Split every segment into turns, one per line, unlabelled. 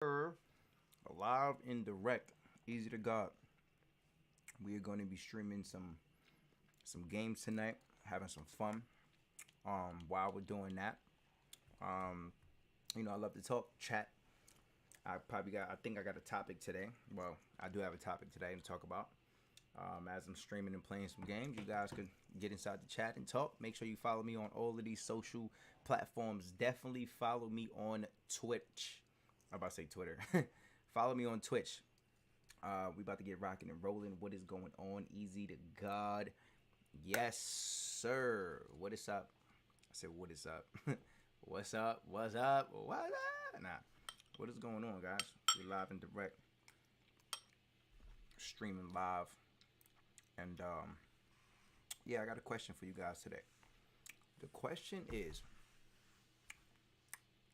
Sir, live and direct, easy to God. We are going to be streaming some games tonight, having some fun. While we're doing that, um, I love to talk, chat. I think I got a topic today. Well, I do have a topic today to talk about. As I'm streaming and playing some games, you guys could get inside the chat and talk. Make sure you follow me on all of these social platforms. Definitely follow me on Twitch. I'm about to say Twitter. Follow me on Twitch. We about to get rocking and rolling. What is going on? Easy to God. Yes, sir. What is up? I said, what is up? What's up? What's up? What's up? Nah. What is going on, guys? We live and direct. Streaming live. And yeah, I got a question for you guys today. The question is,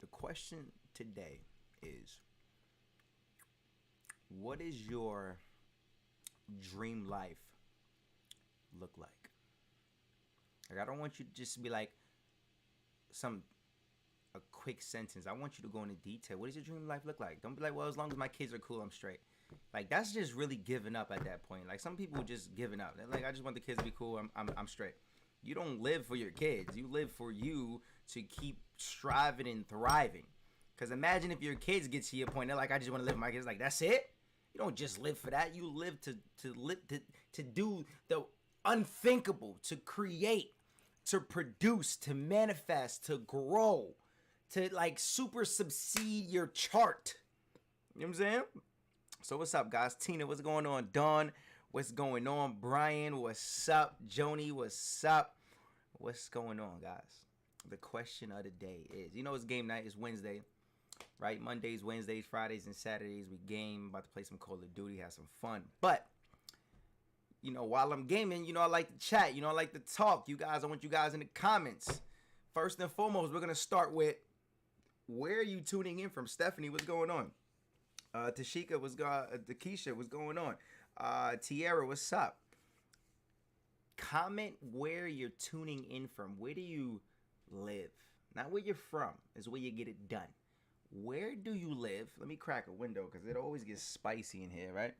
the question today is, what is your dream life look like? Like, I don't want you to just be like a quick sentence. I want you to go into detail. What does your dream life look like? Don't be like, well, as long as my kids are cool, I'm straight. Like, that's just really giving up at that point. Like, some people just giving up. They're like, I just want the kids to be cool. I'm straight. You don't live for your kids. You live for you to keep striving and thriving. Because imagine if your kids get to your point, they're like, I just want to live with my kids. Like, that's it? You don't just live for that. You live to do the unthinkable, to create, to produce, to manifest, to grow, to like super succeed your chart. You know what I'm saying? So what's up, guys? Tina, what's going on? Dawn, what's going on? Brian, what's up? Joni, what's up? What's going on, guys? The question of the day is, it's game night. It's Wednesday, right? Mondays, Wednesdays, Fridays, and Saturdays we game. About to play some Call of Duty, have some fun. But while I'm gaming, I like to chat. I like to talk. You guys, I want you guys in the comments. First and foremost, we're gonna start with, where are you tuning in from? Stephanie, what's going on? Tashika, Takesha, what's going on? Tierra, what's up? Comment where you're tuning in from. Where do you live? Not where you're from, is where you get it done. Where do you live? Let me crack a window because it always gets spicy in here, right?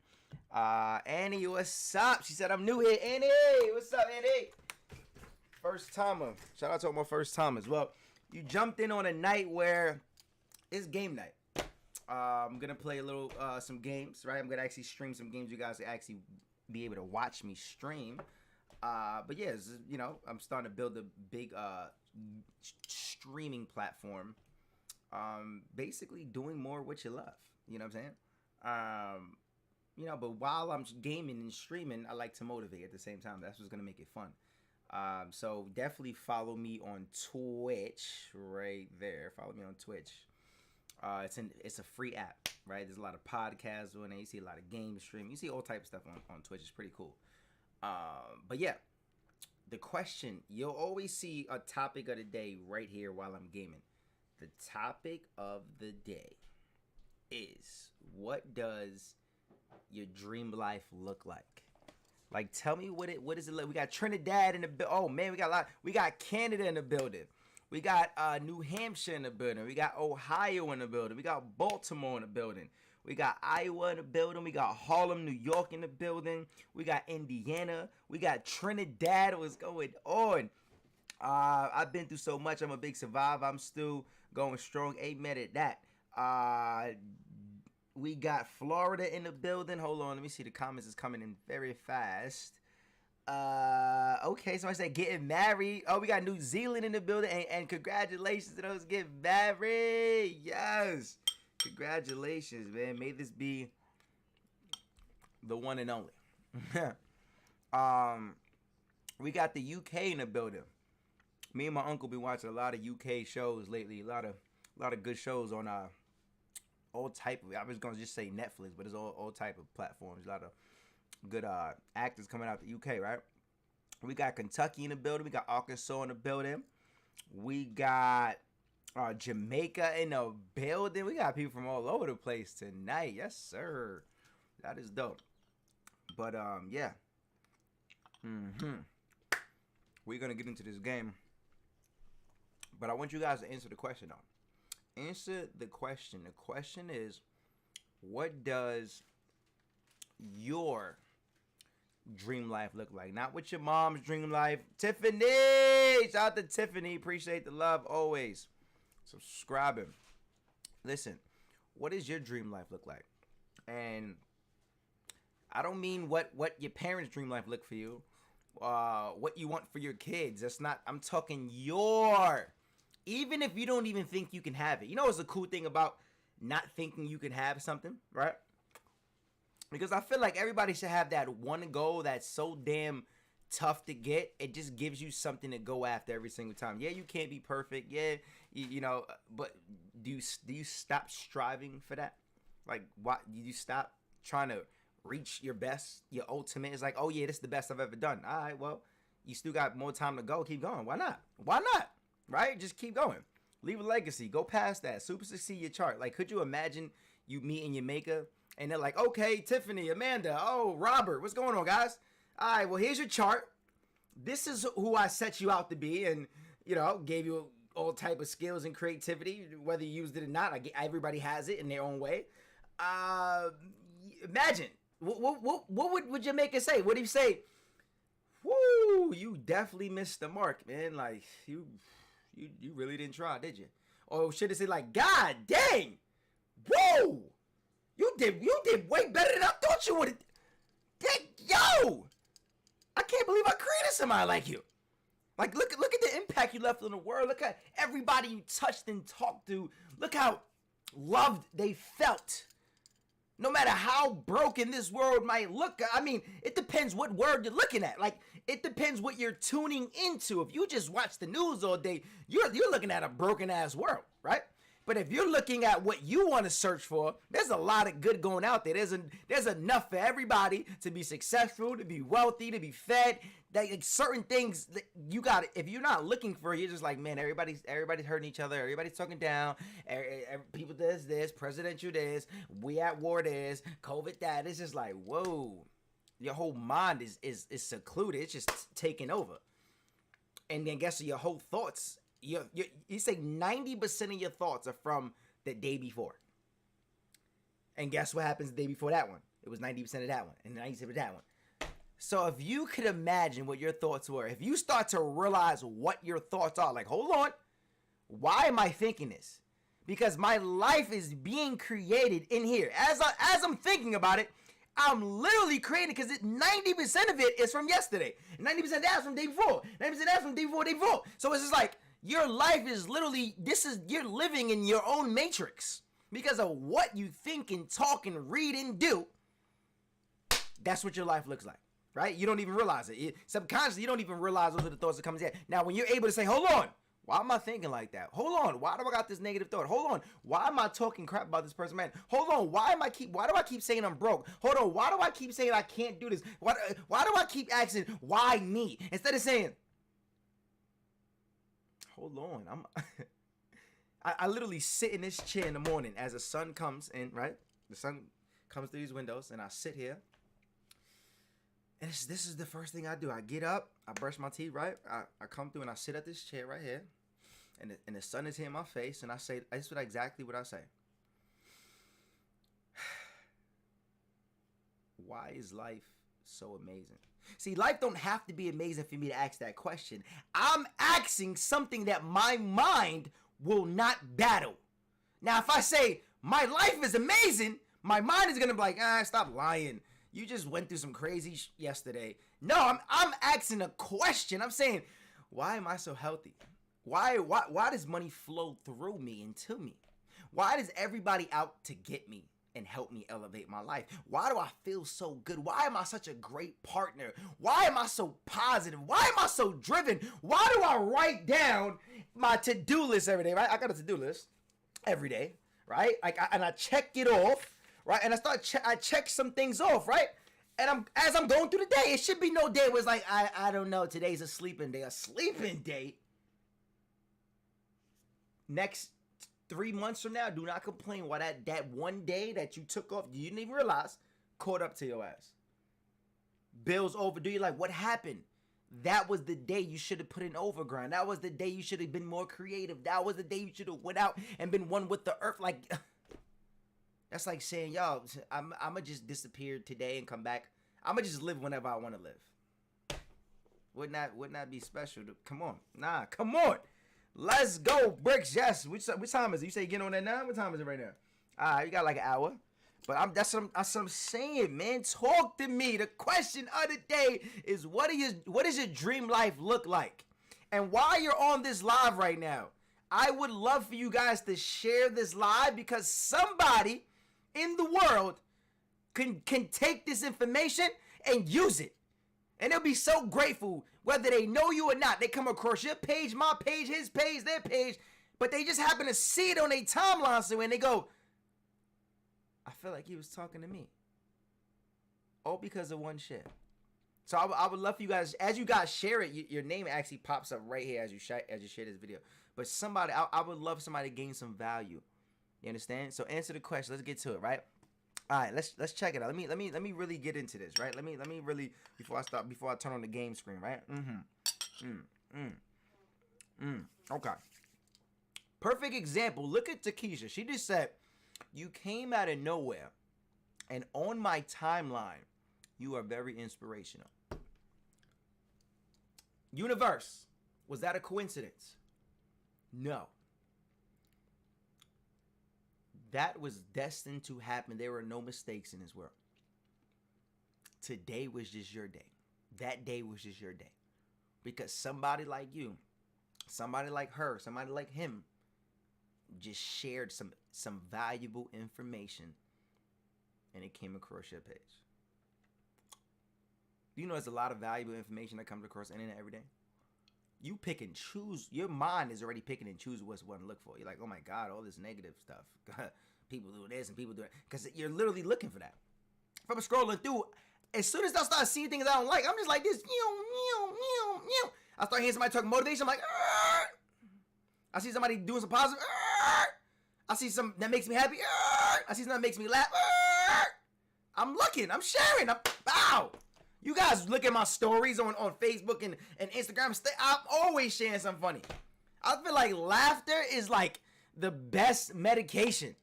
Annie, what's up? She said, I'm new here. Annie, what's up, Annie? First timer. Shout out to all my first timers. Well, you jumped in on a night where it's game night. I'm gonna play some games, right? I'm gonna actually stream some games. You guys will actually be able to watch me stream. But yeah, I'm starting to build a big streaming platform. Basically doing more what you love. You know what I'm saying? But while I'm gaming and streaming, I like to motivate at the same time. That's what's gonna make it fun. So definitely follow me on Twitch right there. Follow me on Twitch. It's a free app, right? There's a lot of podcasts on it. You see a lot of game streaming. You see all type of stuff on Twitch. It's pretty cool. But yeah, the question, you'll always see a topic of the day right here while I'm gaming. The topic of the day is, what does your dream life look like? Like, tell me what is it like? We got Trinidad in the oh man, we got Canada in the building. We got New Hampshire in the building. We got Ohio in the building. We got Baltimore in the building. We got Iowa in the building. We got Harlem, New York in the building. We got Indiana. We got Trinidad. What's going on? I've been through so much. I'm a big survivor. I'm still going strong. Amen at that. We got Florida in the building. Hold on. Let me see. The comments is coming in very fast. Okay, somebody said getting married. Oh, we got New Zealand in the building, and congratulations to those getting married. Yes, congratulations, man. May this be the one and only. We got the UK in the building. Me and my uncle been watching a lot of UK shows lately. A lot of good shows on all type of. I was gonna just say Netflix, but it's all type of platforms. A lot of good actors coming out the UK, right? We got Kentucky in the building. We got Arkansas in the building. We got Jamaica in the building. We got people from all over the place tonight. Yes, sir. That is dope. But yeah. We're gonna get into this game. But I want you guys to answer the question though. Answer the question. The question is, What does your dream life look like? Not what your mom's dream life. Tiffany! Shout out to Tiffany. Appreciate the love always. Subscribing. Listen, what does your dream life look like? And I don't mean what your parents' dream life look for you. What you want for your kids. That's not, I'm talking your. Even if you don't even think you can have it. You know what's the cool thing about not thinking you can have something, right? Because I feel like everybody should have that one goal that's so damn tough to get. It just gives you something to go after every single time. Yeah, you can't be perfect. Yeah, you know, but do you stop striving for that? Like, why do you stop trying to reach your best, your ultimate? It's like, oh yeah, this is the best I've ever done. All right, well, you still got more time to go. Keep going. Why not? Why not? Right? Just keep going. Leave a legacy. Go past that. Super succeed your chart. Like, could you imagine you meeting your maker and they're like, okay, Tiffany, Amanda, oh, Robert, what's going on, guys? All right, well, here's your chart. This is who I set you out to be, and, you know, gave you all type of skills and creativity, whether you used it or not. Everybody has it in their own way. Imagine. What would your maker say? What do you say? Woo, you definitely missed the mark, man. Like, you really didn't try, did you? Or should it say like, God dang, whoa, you did way better than I thought you would. Yo, I can't believe I created somebody like you. Like, look at the impact you left on the world. Look at everybody you touched and talked to. Look how loved they felt. No matter how broken this world might look, I mean, it depends what word you're looking at. Like, it depends what you're tuning into. If you just watch the news all day, you're looking at a broken ass world, right? But if you're looking at what you want to search for, there's a lot of good going out there. There's enough for everybody to be successful, to be wealthy, to be fed. Like certain things that you got. If you're not looking for it, you're just like, man, everybody's hurting each other. Everybody's talking down. People this, presidential this, we at war this, COVID that. It's just like, whoa, your whole mind is secluded. It's just taking over. And then guess what? Your whole thoughts. You say 90% of your thoughts are from the day before. And guess what happens the day before that one? It was 90% of that one and 90% of that one. So if you could imagine what your thoughts were, if you start to realize what your thoughts are, like, hold on, why am I thinking this? Because my life is being created in here. As I'm thinking about it, I'm literally creating because 90% of it is from yesterday. 90% of that's from the day before. 90% of that's from the day before. So it's just like, your life is literally, you're living in your own matrix because of what you think and talk and read and do. That's what your life looks like, right? You don't even realize it. Subconsciously, you don't even realize those are the thoughts that come in. Now, when you're able to say, hold on, why am I thinking like that? Hold on, why do I got this negative thought? Hold on, why am I talking crap about this person, man? Hold on, why do I keep saying I'm broke? Hold on, why do I keep saying I can't do this? Why do I keep asking, why me? Instead of saying, hold on, I literally sit in this chair in the morning as the sun comes in, right? The sun comes through these windows, and I sit here. And this is the first thing I do. I get up, I brush my teeth, right? I come through and I sit at this chair right here. And the sun is hitting my face, and I say, this is exactly what I say. Why is life so amazing? See, life don't have to be amazing for me to ask that question. I'm asking something that my mind will not battle. Now, if I say, my life is amazing, my mind is going to be like, stop lying. You just went through some crazy yesterday. No, I'm asking a question. I'm saying, why am I so healthy? Why does money flow through me and to me? Why does everybody out to get me and help me elevate my life? Why do I feel so good? Why am I such a great partner? Why am I so positive? Why am I so driven? Why do I write down my to-do list every day, right? I got a to-do list every day, right? And I check it off, right? And I check some things off, right? And as I'm going through the day, it should be no day where it's like, I don't know, today's a sleeping day. A sleeping day? Next 3 months from now, do not complain why that one day that you took off, you didn't even realize, caught up to your ass. Bills overdue. You're like, what happened? That was the day you should have put in overground. That was the day you should have been more creative. That was the day you should have went out and been one with the earth. Like, That's like saying, yo, I'ma just disappear today and come back. I'ma just live whenever I want to live. Wouldn't that be special? Come on, nah, come on. Let's go, Bricks. Yes. Which time is it? You say getting on that now? What time is it right now? All right, you got like an hour. But that's what I'm saying, man. Talk to me. The question of the day is, what does your dream life look like? And while you're on this live right now, I would love for you guys to share this live, because somebody in the world can take this information and use it. And they'll be so grateful, whether they know you or not. They come across your page, my page, his page, their page, but they just happen to see it on their timeline somewhere, and they go, I feel like he was talking to me. All because of one share. So I would love for you guys, as you guys share it, your name actually pops up right here as you share this video. But somebody, I would love somebody to gain some value. You understand? So answer the question. Let's get to it, right? All right, let's check it out. Let me really get into this, right? Let me really, before I turn on the game screen, right? Okay. Perfect example. Look at Takesha. She just said, you came out of nowhere, and on my timeline, you are very inspirational. Universe, was that a coincidence? No. That was destined to happen. There were no mistakes in this world. Today was just your day. That day was just your day. Because somebody like you, somebody like her, somebody like him, just shared some valuable information, and it came across your page. You know, there's a lot of valuable information that comes across the internet every day. You pick and choose. Your mind is already picking and choosing what's one to look for. You're like, oh my God, all this negative stuff. People do this and people do it. Because you're literally looking for that. If I'm scrolling through, as soon as I start seeing things I don't like, I'm just like this. I start hearing somebody talking motivation. I'm like, argh! I see somebody doing some positive. Argh! I see something that makes me happy. Argh! I see something that makes me laugh. Argh! I'm looking. I'm sharing. Wow. You guys look at my stories on Facebook and Instagram. I'm always sharing something funny. I feel like laughter is like the best medication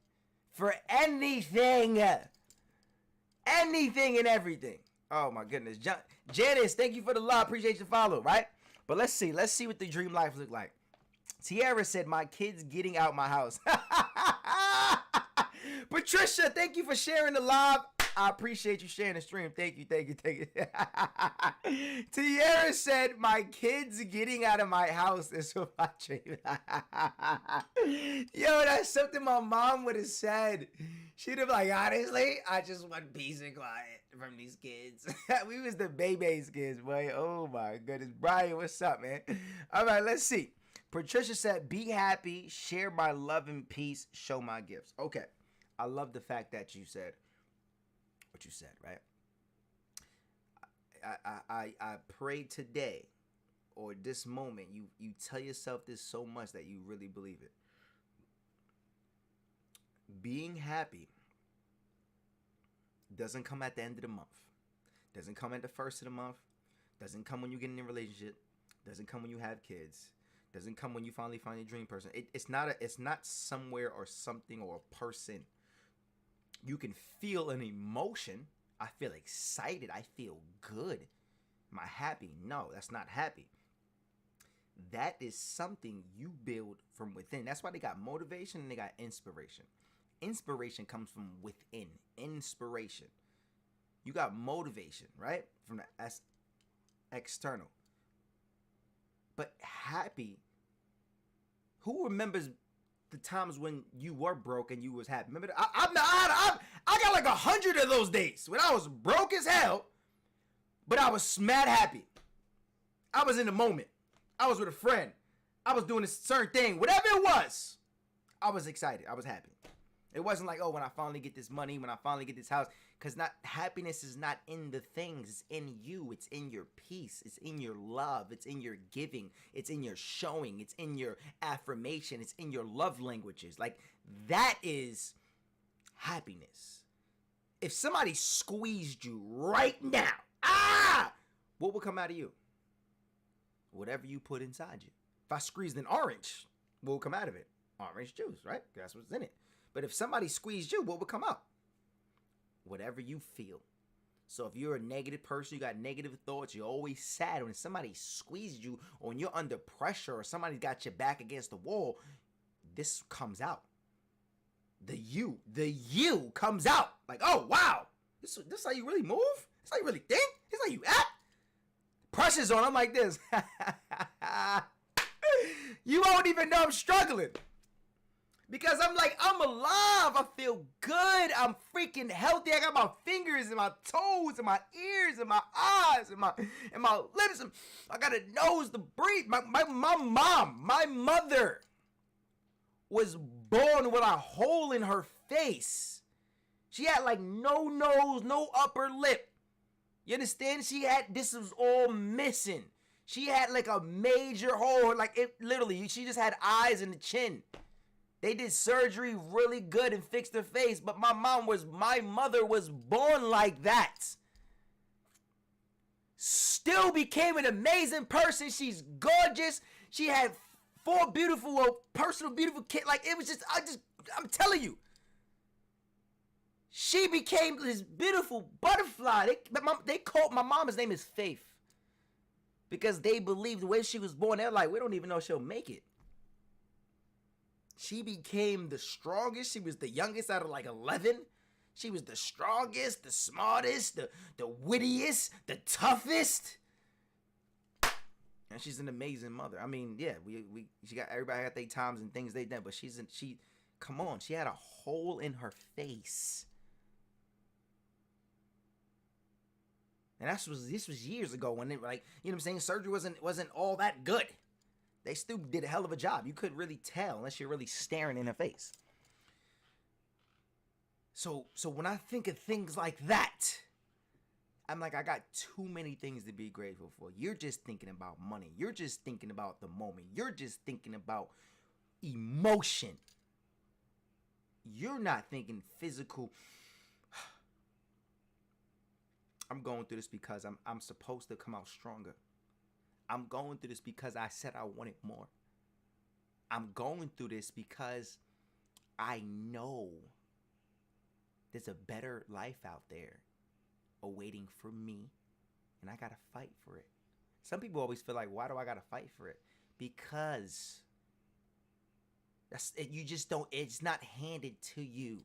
for anything. Anything and everything. Oh my goodness. Janice, thank you for the love. Appreciate your follow, right? But let's see what the dream life look like. Tierra said, my kid's getting out my house. Patricia, thank you for sharing the live. I appreciate you sharing the stream. Thank you. Tierra said, my kid's getting out of my house is what my dream. Yo, that's something my mom would have said. She'd have like, honestly, I just want peace and quiet from these kids. We was the baby's kids, boy. Oh my goodness. Brian, what's up, man? All right, let's see. Patricia said, be happy, share my love and peace, show my gifts. Okay. I love the fact that you said what you said, right? I pray today, or this moment, you tell yourself this so much that you really believe it. Being happy doesn't come at the end of the month. Doesn't come at the first of the month. Doesn't come when you get in a relationship. Doesn't come when you have kids. Doesn't come when you finally find your dream person. It's not somewhere or something or a person. You can feel an emotion. I feel excited. I feel good. Am I happy? No, that's not happy. That is something you build from within. That's why they got motivation and they got inspiration. Inspiration comes from within. Inspiration. You got motivation, right? From the external. But happy, who remembers the times when you were broke and you was happy? Remember, I got like 100 of those days when I was broke as hell, but I was mad happy. I was in the moment. I was with a friend. I was doing a certain thing. Whatever it was, I was excited. I was happy. It wasn't like, oh, when I finally get this money, when I finally get this house. Because happiness is not in the things. It's in you. It's in your peace. It's in your love. It's in your giving. It's in your showing. It's in your affirmation. It's in your love languages. Like, that is happiness. If somebody squeezed you right now, what would come out of you? Whatever you put inside you. If I squeezed an orange, what will come out of it? Orange juice, right? That's what's in it. But if somebody squeezed you, what would come out? Whatever you feel. So if you're a negative person, you got negative thoughts, you're always sad. When somebody squeezes you, or when you're under pressure, or somebody's got your back against the wall, this comes out. The you comes out. Like, oh, wow. This how you really move? This how you really think? This how you act? Pressure's on. I'm like this. You won't even know I'm struggling. Because I'm like, I'm alive. I feel good. I'm freaking healthy. I got my fingers and my toes and my ears and my eyes and my lips. And I got a nose to breathe. My mom, my mother was born with a hole in her face. She had like no nose, no upper lip. You understand? This was all missing. She had like a major hole. Like it literally, she just had eyes in the chin. They did surgery really good and fixed her face, but my mother was born like that. Still became an amazing person. She's gorgeous. She had 4 beautiful kids. Like it was just, I'm telling you. She became this beautiful butterfly. They called my mama's name is Faith. Because they believed the way she was born, they're like, we don't even know if she'll make it. She became the strongest. She was the youngest out of like 11. She was the strongest, the smartest, the wittiest, the toughest. And she's an amazing mother. I mean, yeah, she got everybody got their times and things they done, but come on, she had a hole in her face. And this was years ago when it, like, you know what I'm saying, surgery wasn't all that good. They still did a hell of a job. You couldn't really tell unless you're really staring in her face. So when I think of things like that, I'm like, I got too many things to be grateful for. You're just thinking about money. You're just thinking about the moment. You're just thinking about emotion. You're not thinking physical. I'm going through this because I'm supposed to come out stronger. I'm going through this because I said I wanted more. I'm going through this because I know there's a better life out there awaiting for me, and I gotta fight for it. Some people always feel like, why do I gotta fight for it? Because you just don't, it's not handed to you.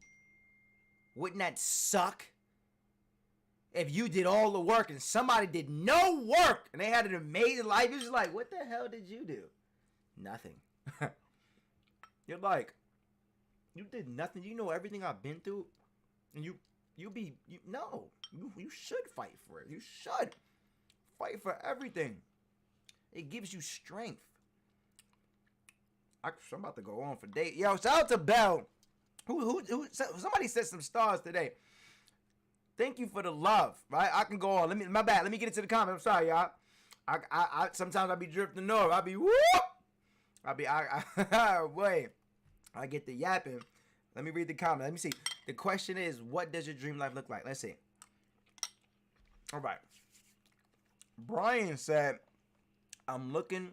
Wouldn't that suck? If you did all the work and somebody did no work and they had an amazing life, you're just like, what the hell did you do? Nothing. You're like, you did nothing. You know everything I've been through, and you should fight for it. You should fight for everything. It gives you strength. I'm about to go on for days. Yo, shout out to Bell. Who? Somebody said some stars today. Thank you for the love, right? I can go on. My bad. Let me get into the comments. I'm sorry, y'all. I sometimes I be drifting north. I be whoop. Wait. I get the yapping. Let me read the comment. Let me see. The question is, what does your dream life look like? Let's see. All right. Brian said, I'm looking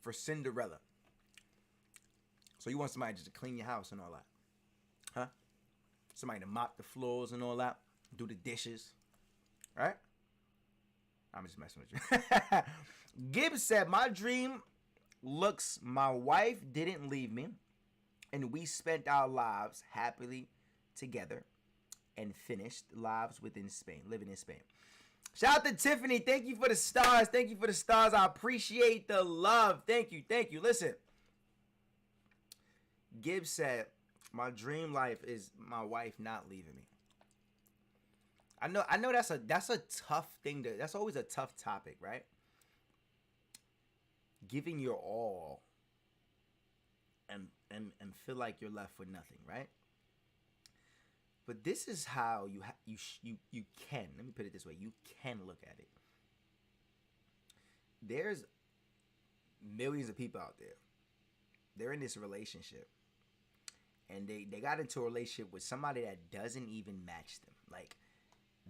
for Cinderella. So you want somebody just to clean your house and all that? Huh? Somebody to mop the floors and all that? Do the dishes, right? I'm just messing with you. Gibbs said, my dream looks, my wife didn't leave me, and we spent our lives happily together and finished lives living in Spain. Shout out to Tiffany. Thank you for the stars. Thank you for the stars. I appreciate the love. Thank you. Listen. Gibbs said, my dream life is my wife not leaving me. I know that's a tough thing that's always a tough topic, right? Giving your all and feel like you're left with nothing, right? But this is how you can, let me put it this way, you can look at it. There's millions of people out there. They're in this relationship, and they got into a relationship with somebody that doesn't even match them. Like,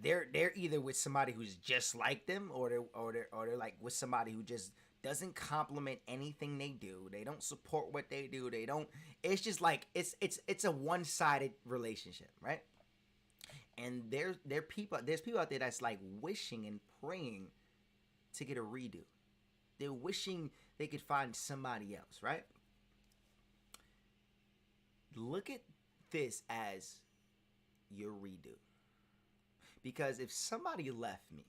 they're either with somebody who's just like them, or they're like with somebody who just doesn't compliment anything they do. They don't support what they do. They don't. It's just like it's a one-sided relationship, right? And there's people out there that's like wishing and praying to get a redo. They're wishing they could find somebody else, right? Look at this as your redo. Because if somebody left me,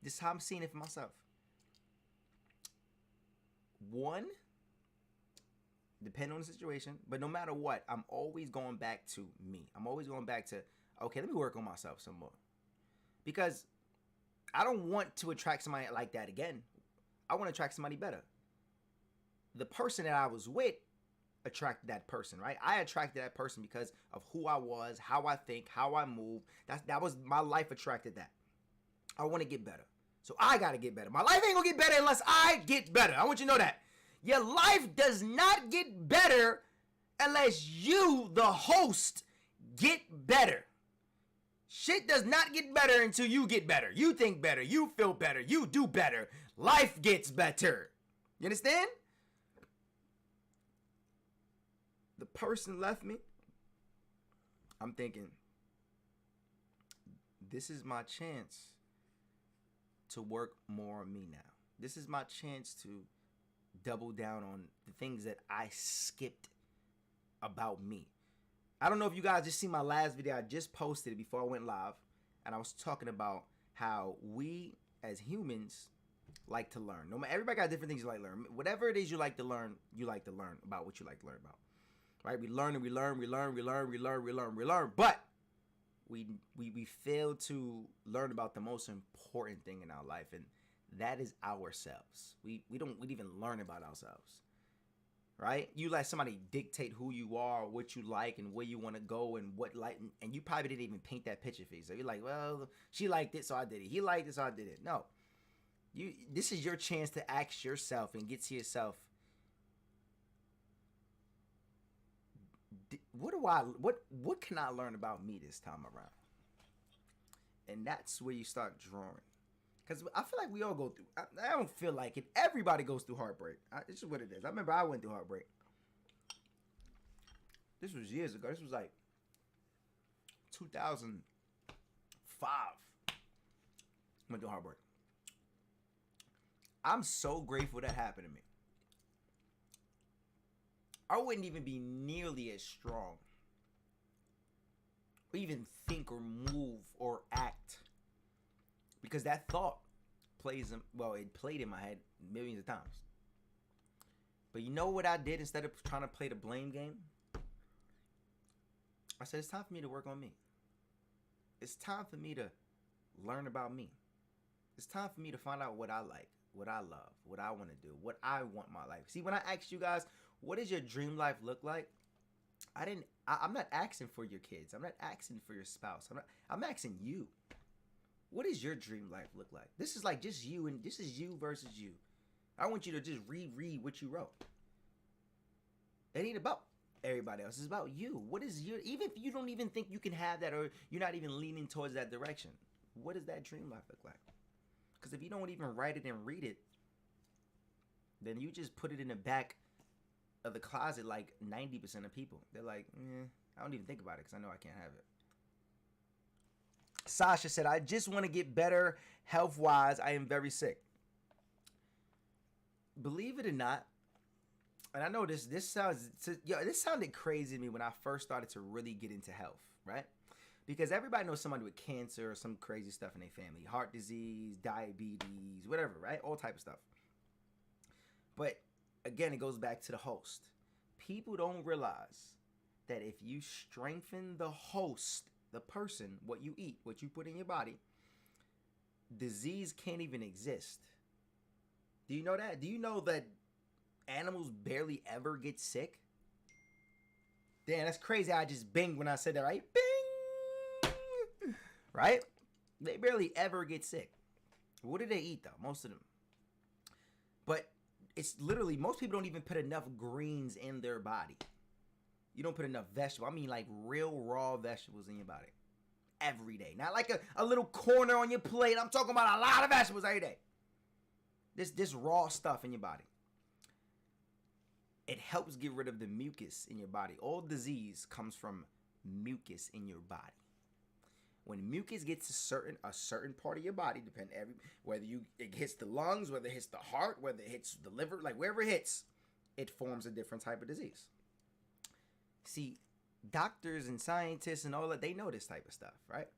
this is how I'm seeing it for myself. One, depending on the situation, but no matter what, I'm always going back to me. I'm always going back to, okay, let me work on myself some more. Because I don't want to attract somebody like that again. I want to attract somebody better. The person that I was with attracted that person, right? I attracted that person because of who I was, how I think, how I move. That was my life attracted that. I want to get better. So I got to get better. My life ain't going to get better unless I get better. I want you to know that. Your life does not get better unless you, the host, get better. Shit does not get better until you get better. You think better. You feel better. You do better. Life gets better. You understand? The person left me. I'm thinking, this is my chance to work more on me now. This is my chance to double down on the things that I skipped about me. I don't know if you guys just see my last video. I just posted it before I went live. And I was talking about how we as humans like to learn. No matter, everybody got different things you like to learn. Whatever it is you like to learn about what you like to learn about. Right? We learn and we learn. But we fail to learn about the most important thing in our life, and that is ourselves. We don't even learn about ourselves. Right? You let somebody dictate who you are, what you like, and where you want to go, and what like, and you probably didn't even paint that picture for you. So you're like, well, she liked it, so I did it. He liked it, so I did it. No, this is your chance to ask yourself and get to yourself. What can I learn about me this time around? And that's where you start drawing. Because I feel like we all go through, I don't feel like it. Everybody goes through heartbreak. This is what it is. I remember I went through heartbreak. This was years ago. This was like 2005. Went through heartbreak. I'm so grateful that happened to me. I wouldn't even be nearly as strong, or even think or move or act, because that thought it played in my head millions of times. But you know what I did instead of trying to play the blame game? I said, it's time for me to work on me. It's time for me to learn about me. It's time for me to find out what I like, what I love, what I want to do, what I want my life. See, when I asked you guys, what does your dream life look like? I'm not asking for your kids. I'm not asking for your spouse. I'm asking you. What does your dream life look like? This is like just you, and this is you versus you. I want you to just reread what you wrote. It ain't about everybody else. It's about you. What is your, even if you don't even think you can have that, or you're not even leaning towards that direction, what does that dream life look like? Because if you don't even write it and read it, then you just put it in the back of the closet like 90% of people. They're like, I don't even think about it because I know I can't have it. Sasha said, I just want to get better health-wise. I am very sick. Believe it or not, and I know this sounded crazy to me when I first started to really get into health, right? Because everybody knows somebody with cancer or some crazy stuff in their family. Heart disease, diabetes, whatever, right? All type of stuff. But again, it goes back to the host. People don't realize that if you strengthen the host, the person, what you eat, what you put in your body, disease can't even exist. Do you know that? Do you know that animals barely ever get sick? Damn, that's crazy. I just binged when I said that, right? Bing! Right? They barely ever get sick. What do they eat, though? Most of them. But it's literally, most people don't even put enough greens in their body. You don't put enough vegetables. I mean like real raw vegetables in your body. Every day. Not like a little corner on your plate. I'm talking about a lot of vegetables every day. This raw stuff in your body. It helps get rid of the mucus in your body. All disease comes from mucus in your body. When mucus gets to a certain part of your body, whether it hits the lungs, whether it hits the heart, whether it hits the liver, like wherever it hits, it forms a different type of disease. See, doctors and scientists and all that, they know this type of stuff, right?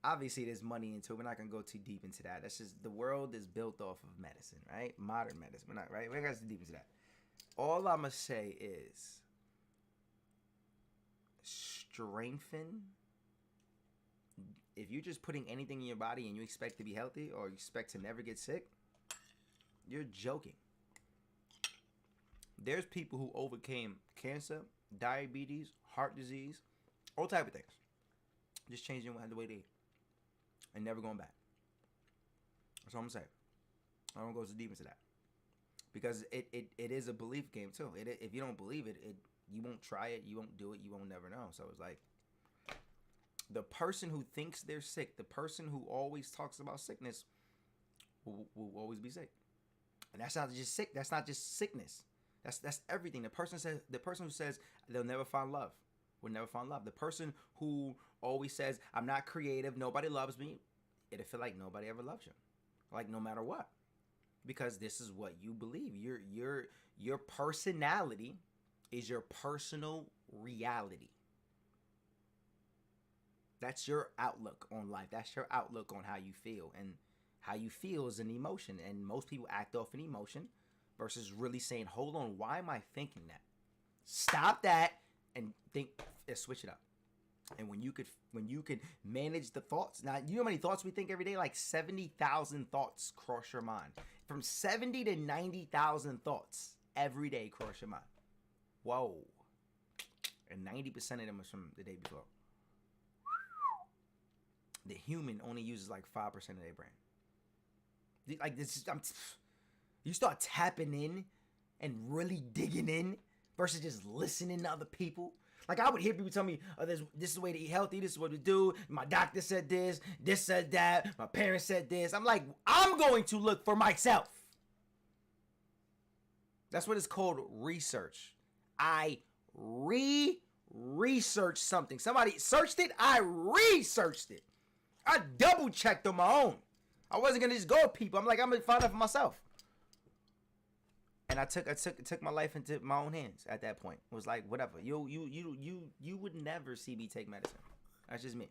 Obviously, there's money into it. We're not gonna go too deep into that. That's just the world is built off of medicine, right? Modern medicine. We're not right. We're not gonna go deep into that. All I'm gonna say is strengthen. If you're just putting anything in your body and you expect to be healthy or you expect to never get sick, you're joking. There's people who overcame cancer, diabetes, heart disease, all type of things. Just changing the way they eat and never going back. That's all I'm saying. I don't go too deep into that. Because it is a belief game too. If you don't believe it, you won't try it, you won't do it, you won't never know. So it's like, the person who thinks they're sick, the person who always talks about sickness will always be sick. And that's not just sick. That's not just sickness. That's everything. The person who says they'll never find love will never find love. The person who always says, I'm not creative, nobody loves me, it'll feel like nobody ever loves you. Like no matter what. Because this is what you believe. Your personality is your personal reality. That's your outlook on life. That's your outlook on how you feel. And how you feel is an emotion. And most people act off an emotion versus really saying, hold on, why am I thinking that? Stop that and think, switch it up. And when you could manage the thoughts. Now, you know how many thoughts we think every day? Like 70,000 thoughts cross your mind. From 70 to 90,000 thoughts every day cross your mind. Whoa. And 90% of them is from the day before. The human only uses like 5% of their brain. Like this, you start tapping in and really digging in versus just listening to other people. Like I would hear people tell me, oh, this is the way to eat healthy. This is what to do. My doctor said this. This said that. My parents said this. I'm like, I'm going to look for myself. That's what it's called, research. I researched something. Somebody searched it. I researched it. I double checked on my own. I wasn't gonna just go with people. I'm like, I'm gonna find out for myself. And I took my life into my own hands at that point. It was like, whatever. You would never see me take medicine. That's just me.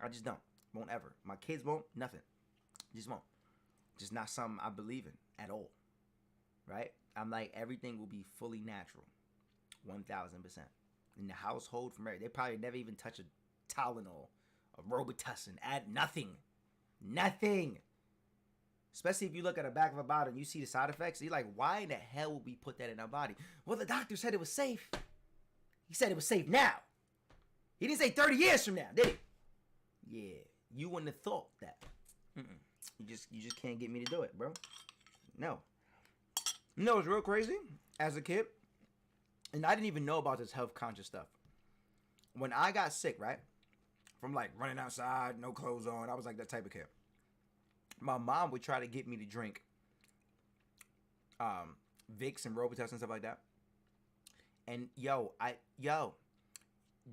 I just don't. Won't ever. My kids won't. Nothing. Just won't. Just not something I believe in at all. Right? I'm like, everything will be fully natural. 1,000%. In the household, from everything. They probably never even touch a Tylenol. Robitussin, add nothing. Especially if you look at the back of a bottle and you see the side effects, you're like, why in the hell would we put that in our body? Well, the doctor said it was safe. He said it was safe now. He didn't say 30 years from now, did he? Yeah, you wouldn't have thought that. You just can't get me to do it, bro. No. You know what's real crazy? As a kid, and I didn't even know about this health conscious stuff. When I got sick, right? From like running outside, no clothes on. I was like that type of kid. My mom would try to get me to drink Vicks and Robitussin and stuff like that. And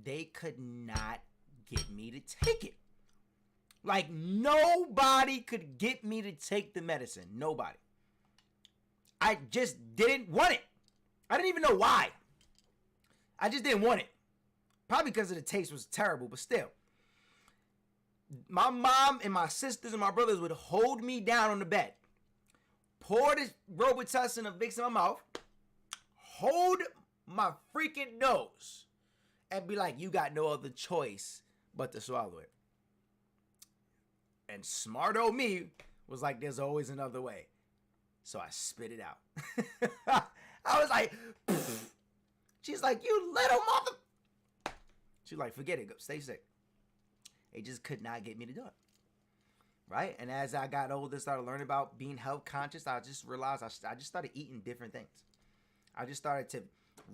they could not get me to take it. Like nobody could get me to take the medicine. Nobody. I just didn't want it. I didn't even know why. I just didn't want it. Probably because the taste was terrible, but still. My mom and my sisters and my brothers would hold me down on the bed, pour this Robitussin and Vicks in my mouth, hold my freaking nose, and be like, you got no other choice but to swallow it. And smart old me was like, there's always another way. So I spit it out. I was like, pfft. She's like, you little mother. She's like, forget it, go stay sick. They just could not get me to do it. Right? And as I got older, started learning about being health conscious, I just realized I just started eating different things. I just started to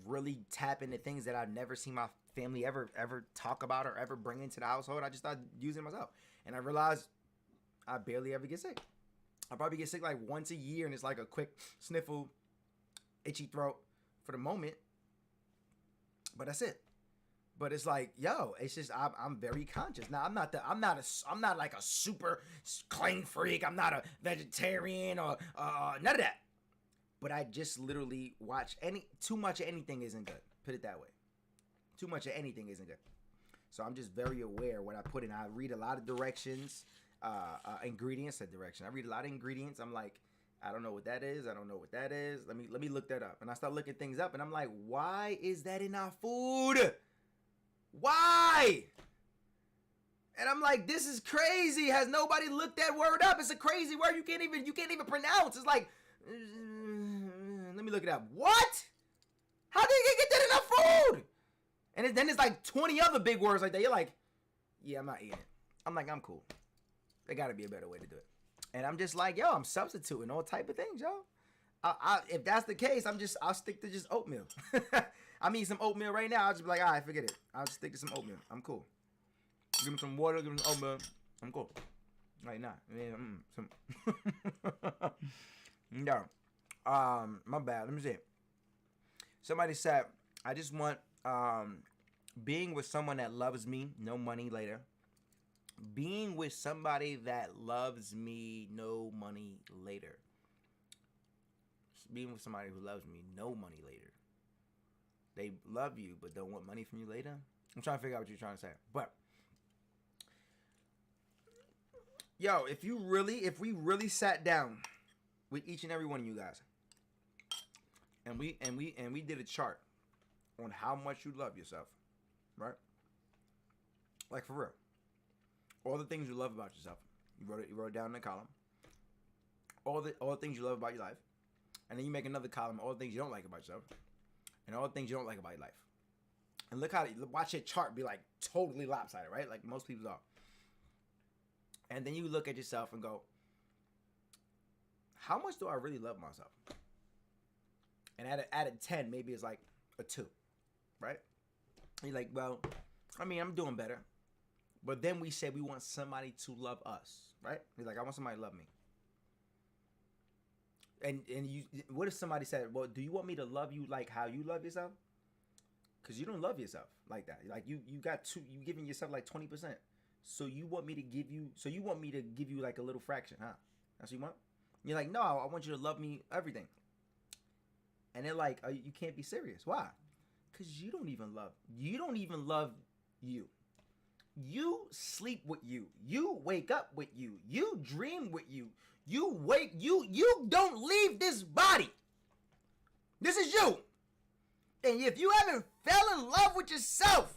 really tap into things that I've never seen my family ever talk about or ever bring into the household. I just started using it myself. And I realized I barely ever get sick. I probably get sick like once a year, and it's like a quick sniffle, itchy throat for the moment. But that's it. But it's like, yo, it's just I'm very conscious. Now I'm not like a super clean freak. I'm not a vegetarian or none of that. But I just literally watch too much of anything isn't good. Put it that way. Too much of anything isn't good. So I'm just very aware what I put in. I read a lot of directions, ingredients. A direction. I read a lot of ingredients. I'm like, I don't know what that is. I don't know what that is. Let me look that up. And I start looking things up, and I'm like, why is that in our food? Why? And I'm like, this is crazy. Has nobody looked that word up? It's a crazy word you can't even pronounce. It's like, let me look it up. What? How did you get that in our food? And then there's like 20 other big words like that. You're like, yeah, I'm not eating it. I'm like, I'm cool. There got to be a better way to do it. And I'm just like, yo, I'm substituting all type of things, yo. If that's the case, I'll stick to just oatmeal. I'm eating some oatmeal right now. I'll just be like, all right, forget it. I'll just stick to some oatmeal. I'm cool. Give me some water, give me some oatmeal. I'm cool. Right now. No. My bad. Let me see. Somebody said, I just want being with someone that loves me, no money later. Being with somebody that loves me, no money later. Being with somebody who loves me, no money later. They love you, but don't want money from you later. I'm trying to figure out what you're trying to say. But, yo, if we really sat down with each and every one of you guys, and we did a chart on how much you love yourself, right? Like for real. All the things you love about yourself. You wrote it down in a column. All the things you love about your life. And then you make another column, all the things you don't like about yourself. And all the things you don't like about your life. And watch your chart be like totally lopsided, right? Like most people are. And then you look at yourself and go, how much do I really love myself? And at a 10, maybe it's like a 2, right? And you're like, well, I mean, I'm doing better. But then we said we want somebody to love us, right? You're like, I want somebody to love me. And you, what if somebody said, well, do you want me to love you like how you love yourself? Because you don't love yourself like that. Like you giving yourself like 20%. So you want me to give you like a little fraction, huh? That's what you want? You're like, no, I want you to love me everything. And they're like, you can't be serious. Why? Because you don't even love you. You sleep with you. You wake up with you. You dream with you. You don't leave this body. This is you. And if you haven't fell in love with yourself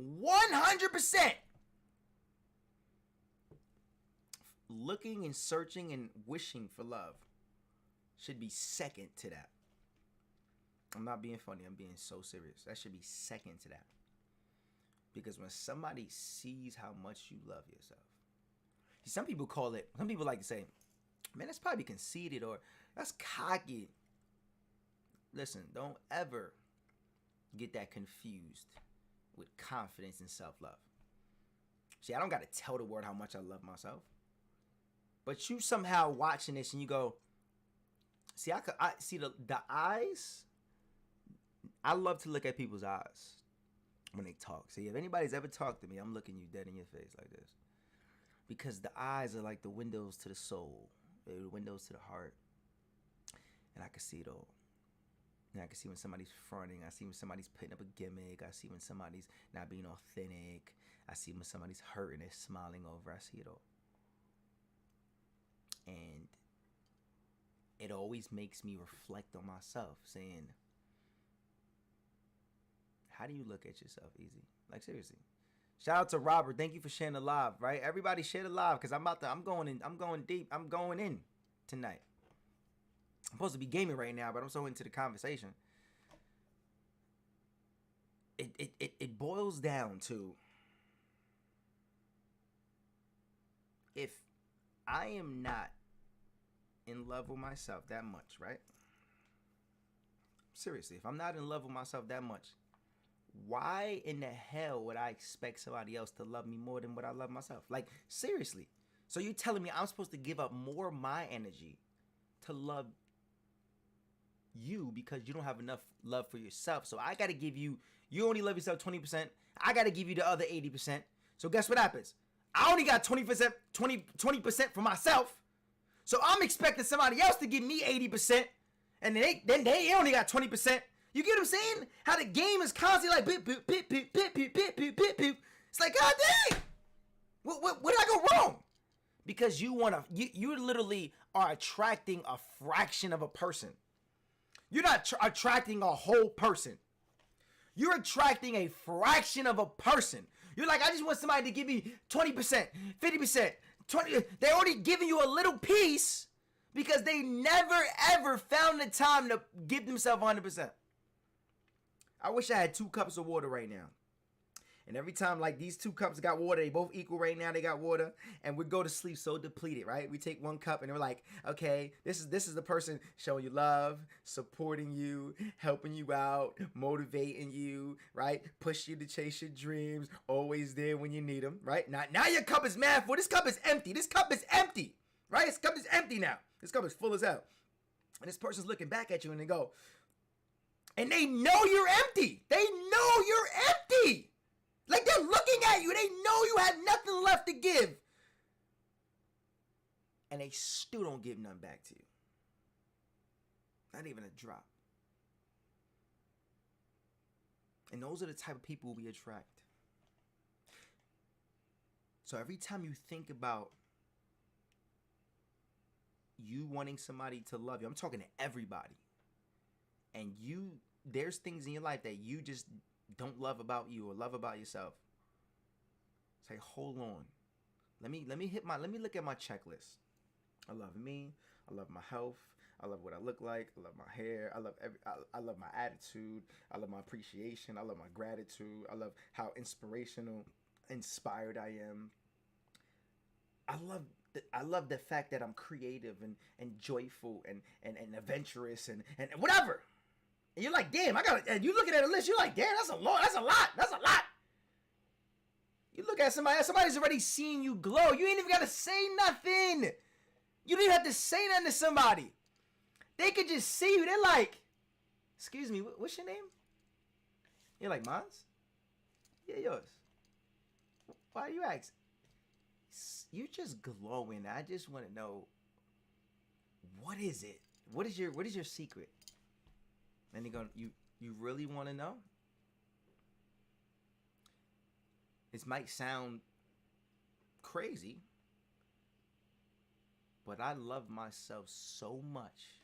100%, looking and searching and wishing for love should be second to that. I'm not being funny. I'm being so serious. That should be second to that. Because when somebody sees how much you love yourself, some people like to say, man, that's probably conceited or that's cocky. Listen, don't ever get that confused with confidence and self-love. See, I don't got to tell the world how much I love myself. But you somehow watching this and you go, see, I see the eyes. I love to look at people's eyes when they talk. See, if anybody's ever talked to me, I'm looking you dead in your face like this. Because the eyes are like the windows to the soul. They're the windows to the heart. And I can see it all. And I can see when somebody's fronting. I see when somebody's putting up a gimmick. I see when somebody's not being authentic. I see when somebody's hurting and smiling over. I see it all. And it always makes me reflect on myself, saying, how do you look at yourself, Easy? Like, seriously. Shout out to Robert. Thank you for sharing the live, right? Everybody share the live because I'm going deep. I'm going in tonight. I'm supposed to be gaming right now, but I'm so into the conversation. It boils down to, if I am not in love with myself that much, right? Seriously, if I'm not in love with myself that much, why in the hell would I expect somebody else to love me more than what I love myself? Like, seriously. So you're telling me I'm supposed to give up more of my energy to love you because you don't have enough love for yourself. So I got to give you, you only love yourself 20%. I got to give you the other 80%. So guess what happens? I only got 20%, 20% for myself. So I'm expecting somebody else to give me 80%. And then they only got 20%. You get what I'm saying? How the game is constantly like, beep, beep, beep, beep, beep, beep, beep, beep, beep, beep. It's like, God dang! What did I go wrong? Because you literally are attracting a fraction of a person. You're not attracting a whole person. You're attracting a fraction of a person. You're like, I just want somebody to give me 20%, 50%, 20%. They're already giving you a little piece because they never ever found the time to give themselves 100%. I wish I had 2 cups of water right now. And every time, like, these 2 cups got water, they both equal right now, they got water, and we go to sleep so depleted, right? We take 1 cup, and we're like, okay, this is the person showing you love, supporting you, helping you out, motivating you, right? Push you to chase your dreams, always there when you need them, right? Now your cup is mad full. This cup is empty. This cup is empty, right? This cup is empty now. This cup is full as hell. And this person's looking back at you, and they go, and they know you're empty. They know you're empty. Like, they're looking at you. They know you have nothing left to give. And they still don't give nothing back to you. Not even a drop. And those are the type of people we attract. So every time you think about you wanting somebody to love you, I'm talking to everybody. And there's things in your life that you just don't love about you or love about yourself. Say, hold on. Let me look at my checklist. I love me. I love my health. I love what I look like. I love my hair. I love my attitude. I love my appreciation. I love my gratitude. I love how inspired I am. I love the fact that I'm creative and joyful and adventurous and whatever. And you're like, damn, and you looking at a list, you're like, damn, that's a lot. You look at somebody's already seen you glow. You ain't even got to say nothing. You don't even have to say nothing to somebody. They could just see you. They're like, excuse me, what's your name? You're like, mine's? Yeah, yours. Why you ask? You're just glowing. I just want to know, what is it? What is your secret? And they're going, you really want to know? This might sound crazy, but I love myself so much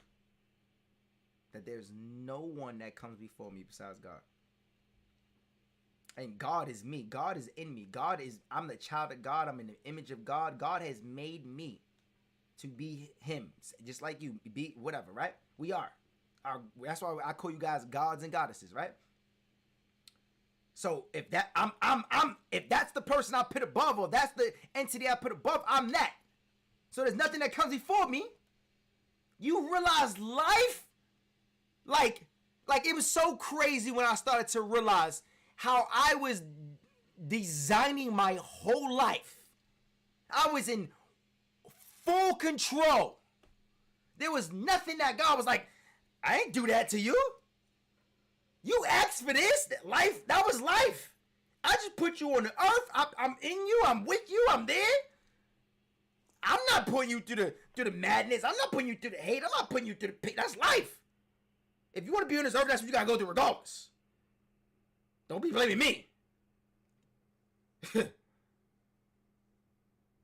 that there's no one that comes before me besides God. And God is me. God is in me. I'm the child of God. I'm in the image of God. God has made me to be him. Just like you, be whatever, right? We are. That's why I call you guys gods and goddesses, right? So if that's the person I put above, or that's the entity I put above, I'm that. So there's nothing that comes before me. You realize life, like it was so crazy when I started to realize how I was designing my whole life. I was in full control. There was nothing that God was like, I ain't do that to you. You asked for this. Life, that was life. I just put you on the earth. I'm in you. I'm with you. I'm there. I'm not putting you through the madness. I'm not putting you through the hate. I'm not putting you through the pain. That's life. If you want to be on this earth, that's what you gotta go through regardless. Don't be blaming me.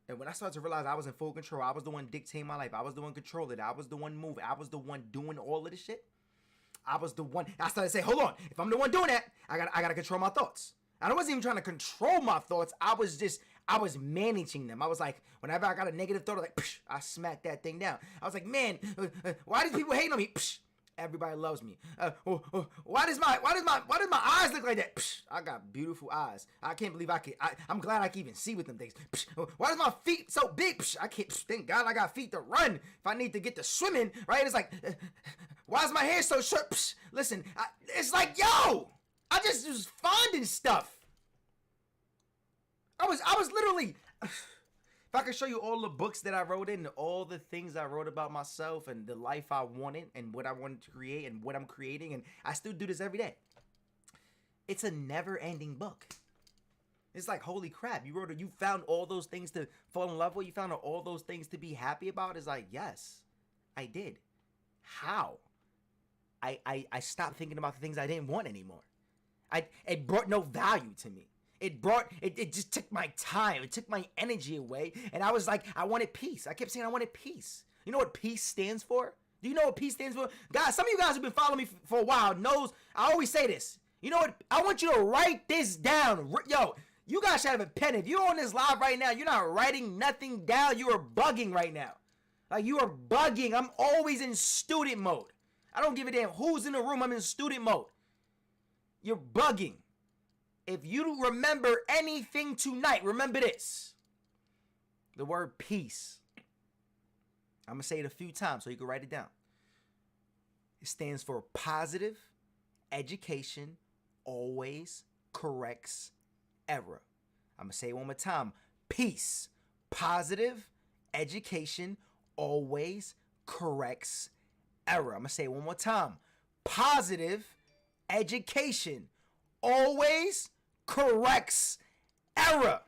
And when I started to realize I was in full control, I was the one dictating my life. I was the one controlling it. I was the one moving. I was the one doing all of this shit. I was the one. I started to say, hold on. If I'm the one doing that, I gotta control my thoughts. And I wasn't even trying to control my thoughts. I was managing them. I was like, whenever I got a negative thought, I smacked that thing down. I was like, man, why do people hate on me? Everybody loves me. Why does my eyes look like that? I got beautiful eyes. I can't believe I'm glad I can even see with them things. Why does my feet so big? I can't. Thank God I got feet to run if I need to get to swimming. Right? It's like, why is my hair so short? Listen, it's like, yo, I just was finding stuff. I was literally, If I could show you all the books that I wrote in, all the things I wrote about myself and the life I wanted and what I wanted to create and what I'm creating, and I still do this every day. It's a never-ending book. It's like, holy crap, you found all those things to fall in love with, you found all those things to be happy about. It's like, yes, I did. How? I stopped thinking about the things I didn't want anymore. It brought no value to me. It just took my time. It took my energy away. And I was like, I wanted peace. I kept saying I wanted peace. You know what peace stands for? Do you know what peace stands for? Guys, some of you guys who've been following me for a while knows I always say this. You know what? I want you to write this down. Yo, you guys should have a pen. If you're on this live right now, you're not writing nothing down. You are bugging right now. Like, you are bugging. I'm always in student mode. I don't give a damn who's in the room. I'm in student mode. You're bugging. If you remember anything tonight, remember this. The word peace. I'm going to say it a few times so you can write it down. It stands for positive education always corrects error. I'm going to say it one more time. Peace. Positive education always corrects error. I'm going to say it one more time. Positive education always corrects error.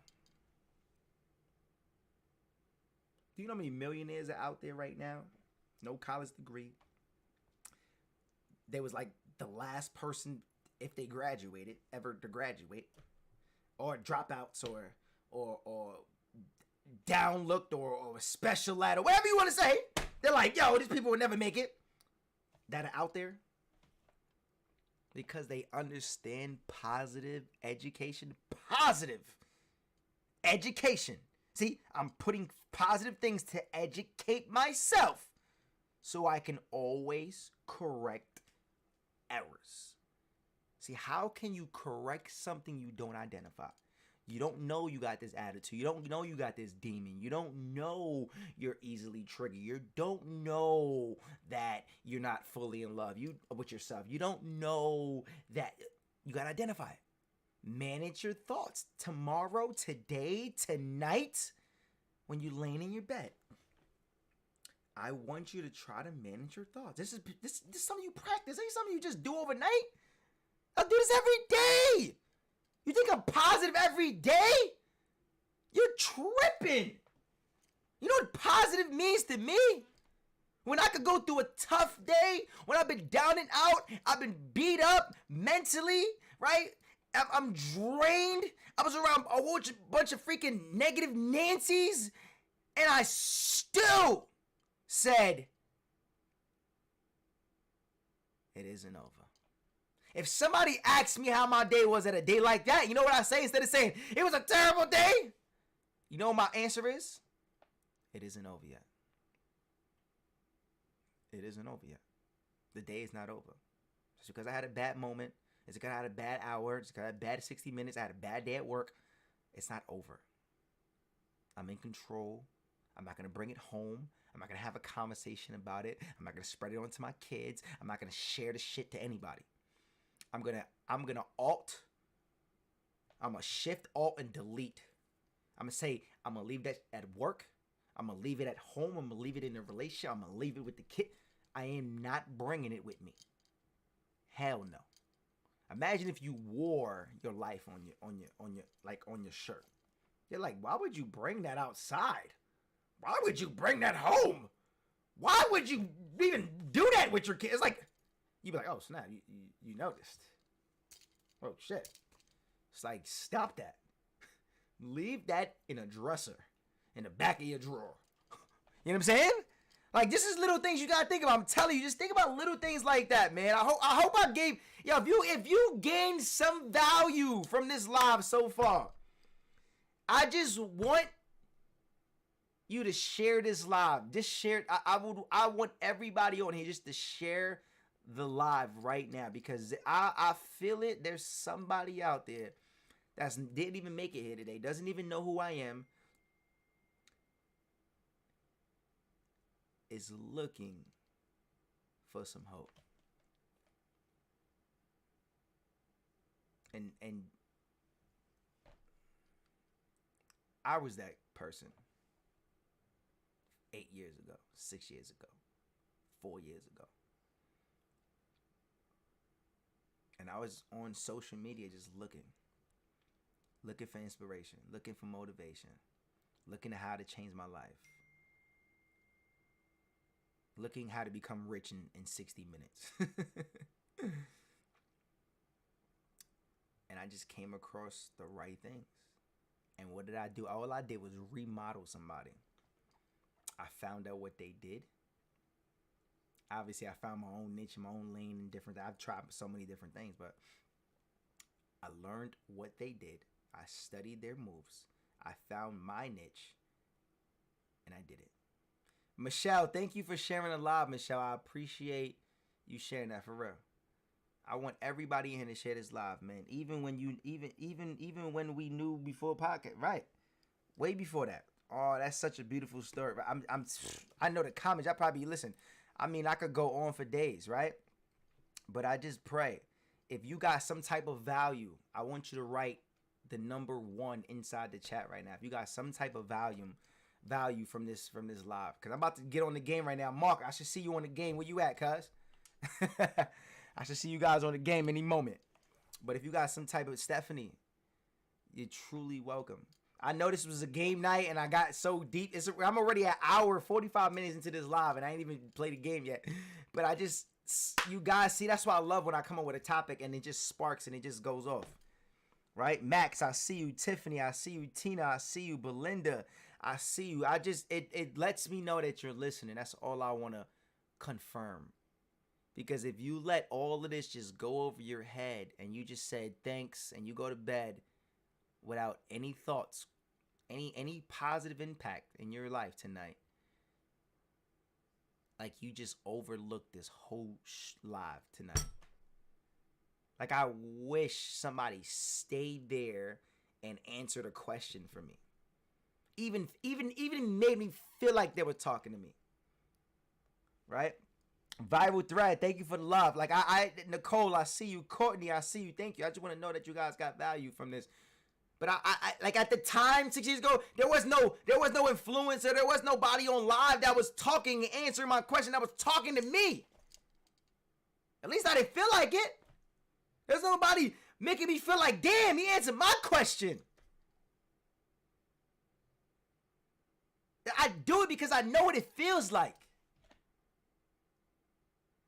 Do you know how many millionaires are out there right now? No college degree. They was like the last person, if they graduated, ever to graduate, or dropouts, or downlooked, or special lad, or whatever you want to say. They're like, yo, these people will never make it. That are out there because they understand positive education. Positive education. See, I'm putting positive things to educate myself so I can always correct errors. See, how can you correct something you don't identify? You don't know you got this attitude. You don't know you got this demon. You don't know you're easily triggered. You don't know that you're not fully in love with yourself. You don't know that. You got to identify it. Manage your thoughts tomorrow, today, tonight, when you're laying in your bed. I want you to try to manage your thoughts. This is something you practice. This ain't something you just do overnight. I do this every day. You think I'm positive every day? You're tripping. You know what positive means to me? When I could go through a tough day, when I've been down and out, I've been beat up mentally, right? I'm drained. I was around a whole bunch of freaking negative Nancy's, and I still said, it isn't over. If somebody asks me how my day was at a day like that, you know what I say? Instead of saying, it was a terrible day, you know what my answer is? It isn't over yet. It isn't over yet. The day is not over. Just because I had a bad moment, it's because I had a bad hour, it's because I had a bad 60 minutes, I had a bad day at work, it's not over. I'm in control. I'm not going to bring it home. I'm not going to have a conversation about it. I'm not going to spread it on to my kids. I'm not going to share the shit to anybody. I'm gonna shift, alt, and delete. I'm gonna say, I'm gonna leave that at work. I'm gonna leave it at home. I'm gonna leave it in a relationship. I'm gonna leave it with the kid. I am not bringing it with me. Hell no. Imagine if you wore your life on your shirt. You're like, why would you bring that outside? Why would you bring that home? Why would you even do that with your kids? It's like, you'd be like, oh, snap, you noticed. Oh, shit. It's like, stop that. Leave that in a dresser, in the back of your drawer. You know what I'm saying? Like, this is little things you gotta think about. I'm telling you, just think about little things like that, man. I hope I gave, if you gained some value from this live so far, I just want you to share this live. Just share. I want everybody on here just to share the live right now, because I feel it. There's somebody out there that didn't even make it here today, doesn't even know who I am, is looking for some hope. And I was that person. 8 years ago, 6 years ago, 4 years ago. And I was on social media just looking for inspiration, looking for motivation, looking at how to change my life, looking how to become rich in 60 minutes. And I just came across the right things. And what did I do? All I did was remodel somebody. I found out what they did. Obviously, I found my own niche, my own lane, and different. I've tried so many different things, but I learned what they did. I studied their moves. I found my niche, and I did it. Michelle, thank you for sharing the live, Michelle. I appreciate you sharing that for real. I want everybody in here to share this live, man. Even when when we knew before podcast, right? Way before that. Oh, that's such a beautiful story. I know the comments. I probably listen. I mean, I could go on for days, right? But I just pray, if you got some type of value, I want you to write the number 1 inside the chat right now. If you got some type of value from this live, because I'm about to get on the game right now. Mark, I should see you on the game. Where you at, cuz? I should see you guys on the game any moment. But if you got some type of Stephanie, you're truly welcome. I know this was a game night and I got so deep. I'm already an hour, 45 minutes into this live and I ain't even played the game yet. But you guys see, that's why I love when I come up with a topic and it just sparks and it just goes off. Right? Max, I see you. Tiffany, I see you. Tina, I see you. Belinda, I see you. It lets me know that you're listening. That's all I want to confirm. Because if you let all of this just go over your head and you just said thanks and you go to bed without any thoughts, any positive impact in your life tonight, like you just overlooked this whole live tonight. Like I wish somebody stayed there and answered a question for me. Even made me feel like they were talking to me. Right? Viral thread, thank you for the love. Like Nicole, I see you. Courtney, I see you. Thank you. I just want to know that you guys got value from this. But I like at the time 6 years ago, there was no influencer, there was nobody on live that was talking and answering my question, that was talking to me. At least I didn't feel like it. There's nobody making me feel like, damn, he answered my question. I do it because I know what it feels like.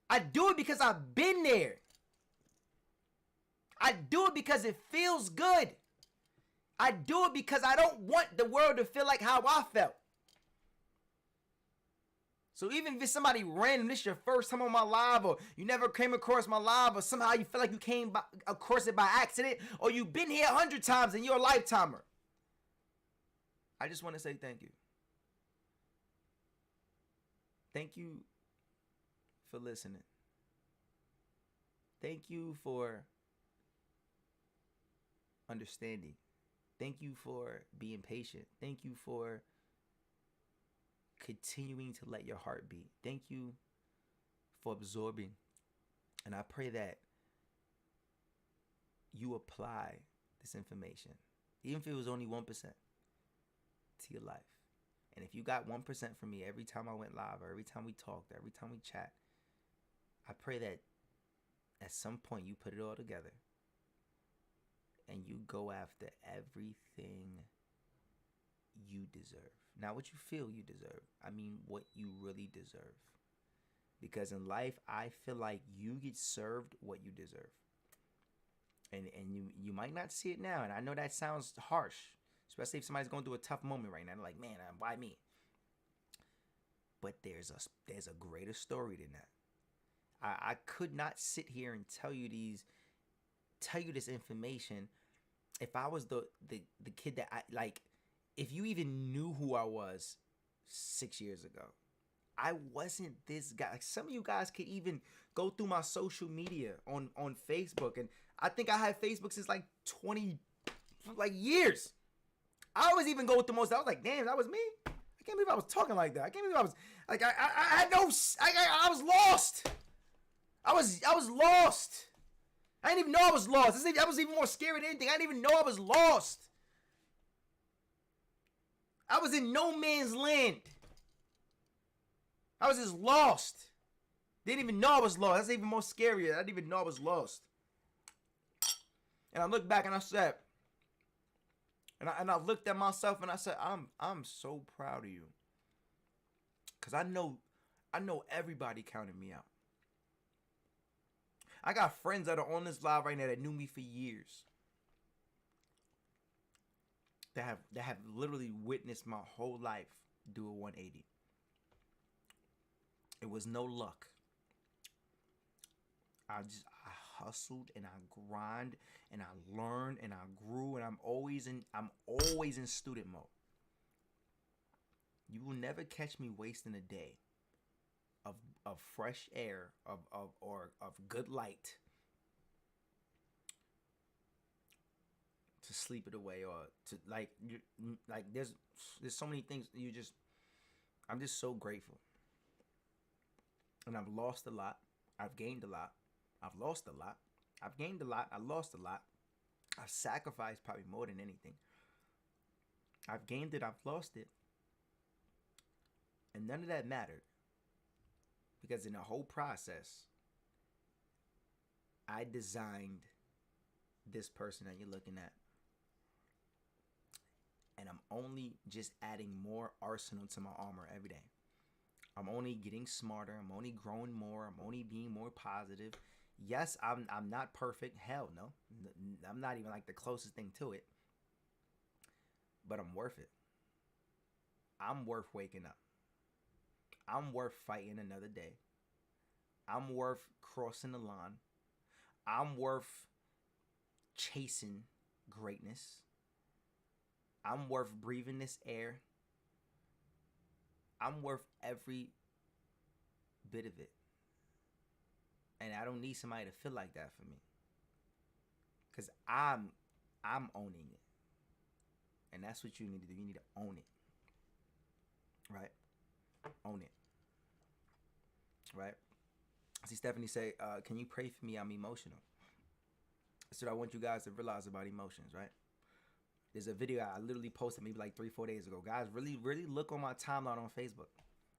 I do it because I've been there. I do it because it feels good. I do it because I don't want the world to feel like how I felt. So even if it's somebody random, this is your first time on my live, or you never came across my live, or somehow you feel like you came across it by accident, or you've been here 100 times and you're a lifetimer, I just want to say thank you. Thank you for listening. Thank you for understanding. Thank you for being patient. Thank you for continuing to let your heart beat. Thank you for absorbing. And I pray that you apply this information, even if it was only 1%, to your life. And if you got 1% from me every time I went live, or every time we talked, or every time we chat, I pray that at some point you put it all together and you go after everything you deserve. Not what you feel you deserve. I mean what you really deserve. Because in life, I feel like you get served what you deserve. And you might not see it now. And I know that sounds harsh, especially if somebody's going through a tough moment right now. They're like, man, why me? But there's a greater story than that. I could not sit here and tell you this information if I was the kid that I like. If you even knew who I was 6 years ago, I wasn't this guy. Like some of you guys could even go through my social media on Facebook, and I think I had Facebook since like 20 years. I was even going through most. I was like, damn, that was me. I can't believe I was talking like that. I can't believe I was like I had no. I was lost. I was lost. I didn't even know I was lost. That was even more scary than anything. I didn't even know I was lost. I was in no man's land. I was just lost. Didn't even know I was lost. That's even more scary. I didn't even know I was lost. And I looked back and I said, and I looked at myself and I said, I'm so proud of you. Cause I know everybody counted me out. I got friends that are on this live right now that knew me for years. That have literally witnessed my whole life do a 180. It was no luck. I hustled and I grind and I learned and I grew, and I'm always in student mode. You will never catch me wasting a day of fresh air, of good light to sleep it away, or to like there's so many things I'm just so grateful. And I've lost a lot. I've gained a lot. I've lost a lot. I've gained a lot. I lost a lot. I've sacrificed probably more than anything. I've gained it. I've lost it. And none of that mattered. Because in the whole process, I designed this person that you're looking at. And I'm only just adding more arsenal to my armor every day. I'm only getting smarter. I'm only growing more. I'm only being more positive. Yes, I'm not perfect. Hell no. I'm not even like the closest thing to it. But I'm worth it. I'm worth waking up. I'm worth fighting another day. I'm worth crossing the line. I'm worth chasing greatness. I'm worth breathing this air. I'm worth every bit of it. And I don't need somebody to feel like that for me. Because I'm owning it. And that's what you need to do. You need to own it. Right? Own it. Right? I see Stephanie say, can you pray for me? I'm emotional. That's what I want you guys to realize about emotions, right? There's a video I literally posted maybe like 3-4 days ago. Guys, really look on my timeline on Facebook.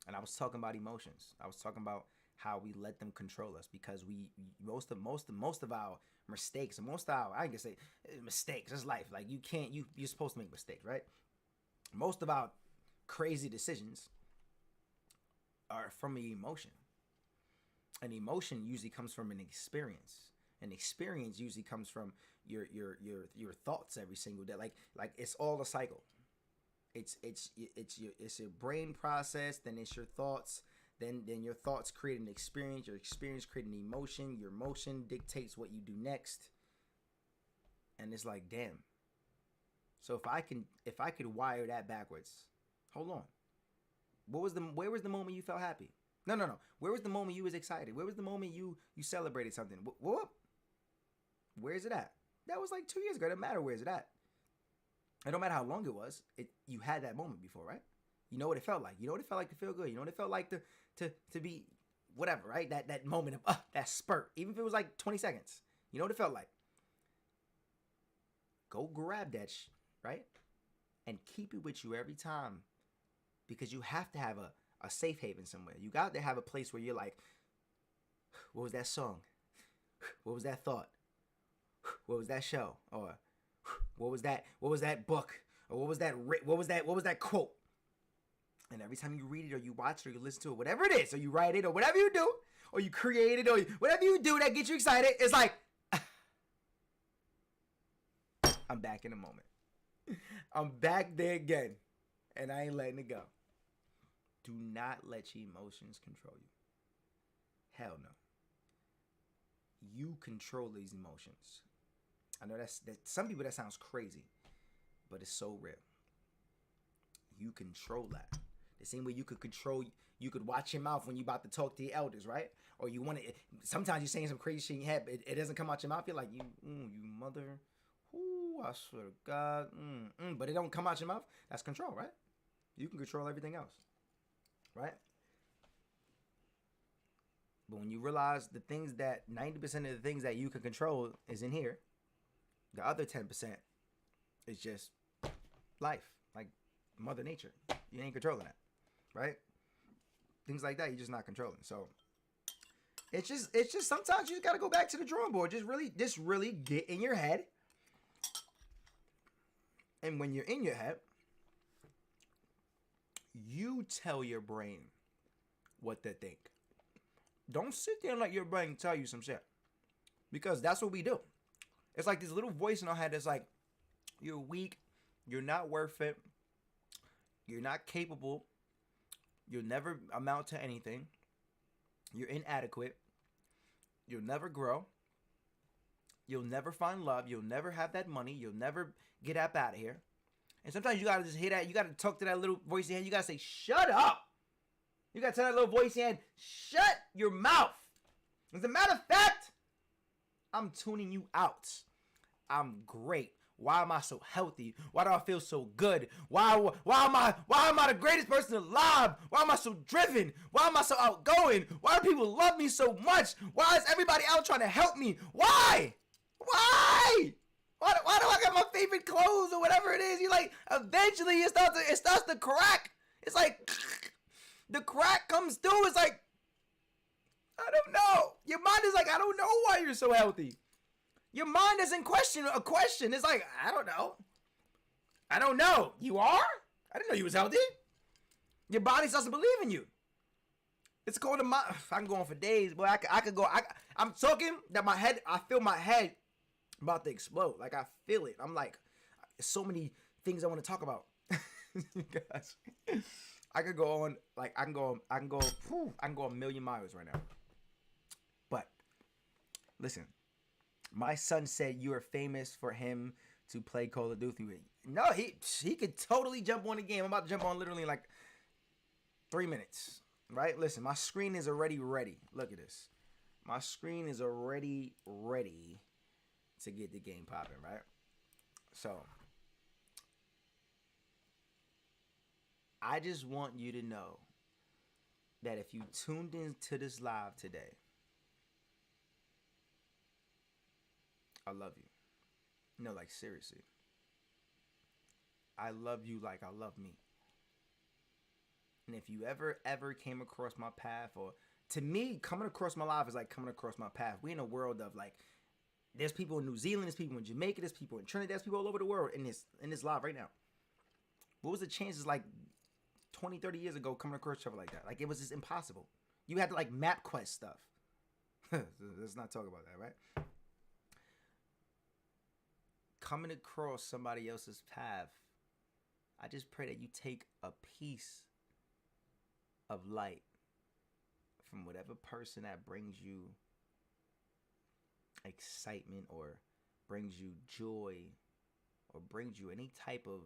And I was talking about emotions. I was talking about how we let them control us, because most of our mistakes, and most of our, I can say mistakes, it's life. Like you're supposed to make mistakes, right? Most of our crazy decisions are from an emotion. An emotion usually comes from an experience. An experience usually comes from your thoughts every single day. Like it's all a cycle. It's your brain process, then it's your thoughts, then your thoughts create an experience, your experience create an emotion, your emotion dictates what you do next. And it's like, damn. So if I could wire that backwards, hold on. Where was the moment you felt happy? No. Where was the moment you was excited? Where was the moment you celebrated something? What? Where is it at? That was like 2 years ago. It doesn't matter where is it at. It don't matter how long it was. You had that moment before, right? You know what it felt like. You know what it felt like to feel good. You know what it felt like to be whatever, right? That moment of that spurt. Even if it was like 20 seconds. You know what it felt like. Go grab that right? And keep it with you every time. Because you have to have a safe haven somewhere. You got to have a place where you're like, what was that song? What was that thought? What was that show? Or what was that book? Or what was that quote? And every time you read it or you watch it or you listen to it, whatever it is, or you write it or whatever you do, or you create it or whatever you do that gets you excited, it's like, I'm back in a moment. I'm back there again. And I ain't letting it go. Do not let your emotions control you. Hell no. You control these emotions. I know that some people that sounds crazy, but it's so real. You control that. The same way you could watch your mouth when you about to talk to your elders, right? Or you want to, sometimes you're saying some crazy shit in your head, but it doesn't come out your mouth. You're like, you mother, I swear to God, but it don't come out your mouth. That's control, right? You can control everything else, right? But when you realize the things that 90% of the things that you can control is in here, the other 10% is just life, like Mother Nature. You ain't controlling that, right? things like that. You're just not controlling. So it's just sometimes you just gotta go back to the drawing board. Just really get in your head. And when you're in your head, you tell your brain what to think. Don't sit there and let your brain tell you some shit. Because that's what we do. It's like this little voice in our head that's like, you're weak, you're not worth it, you're not capable, you'll never amount to anything, you're inadequate, you'll never grow, you'll never find love, you'll never have that money, you'll never get up out of here. And sometimes you gotta just hear that, you gotta talk to that little voice in your head, you gotta say, shut up! You gotta tell that little voice in your head, shut your mouth! As a matter of fact, I'm tuning you out. I'm great. Why am I so healthy? Why do I feel so good? Why am I the greatest person alive? Why am I so driven? Why am I so outgoing? Why do people love me so much? Why is everybody out trying to help me? Why? Why do I got my favorite clothes or whatever it is? You like eventually it starts to crack. It's like the crack comes through. It's like, I don't know. Your mind is like, I don't know why you're so healthy. Your mind doesn't question a question. It's like, I don't know. I don't know. You are? I didn't know you was healthy. Your body starts to believe in you. It's called a mind. I'm going for days, but I could go. I'm talking that my head, I feel my head about to explode. Like, I feel it. I'm like, so many things I want to talk about. Guys, I could go on, like, I can go a million miles right now. But listen, my son said you are famous for him to play Call of Duty with. No, he could totally jump on the game. I'm about to jump on literally in like 3 minutes. Right? Listen, my screen is already ready. Look at this. My screen is already ready to get the game popping, right? So I just want you to know that if you tuned into this live today, I love you. No, like, seriously. I love you like I love me. And if you ever came across my path, or to me, coming across my life is like coming across my path. We in a world of like, there's people in New Zealand, there's people in Jamaica, there's people in Trinidad, there's people all over the world in this live right now. What was the chances like 20, 30 years ago coming across each other like that? Like, it was just impossible. You had to like map quest stuff. Let's not talk about that, right? Coming across somebody else's path, I just pray that you take a piece of light from whatever person that brings you excitement or brings you joy or brings you any type of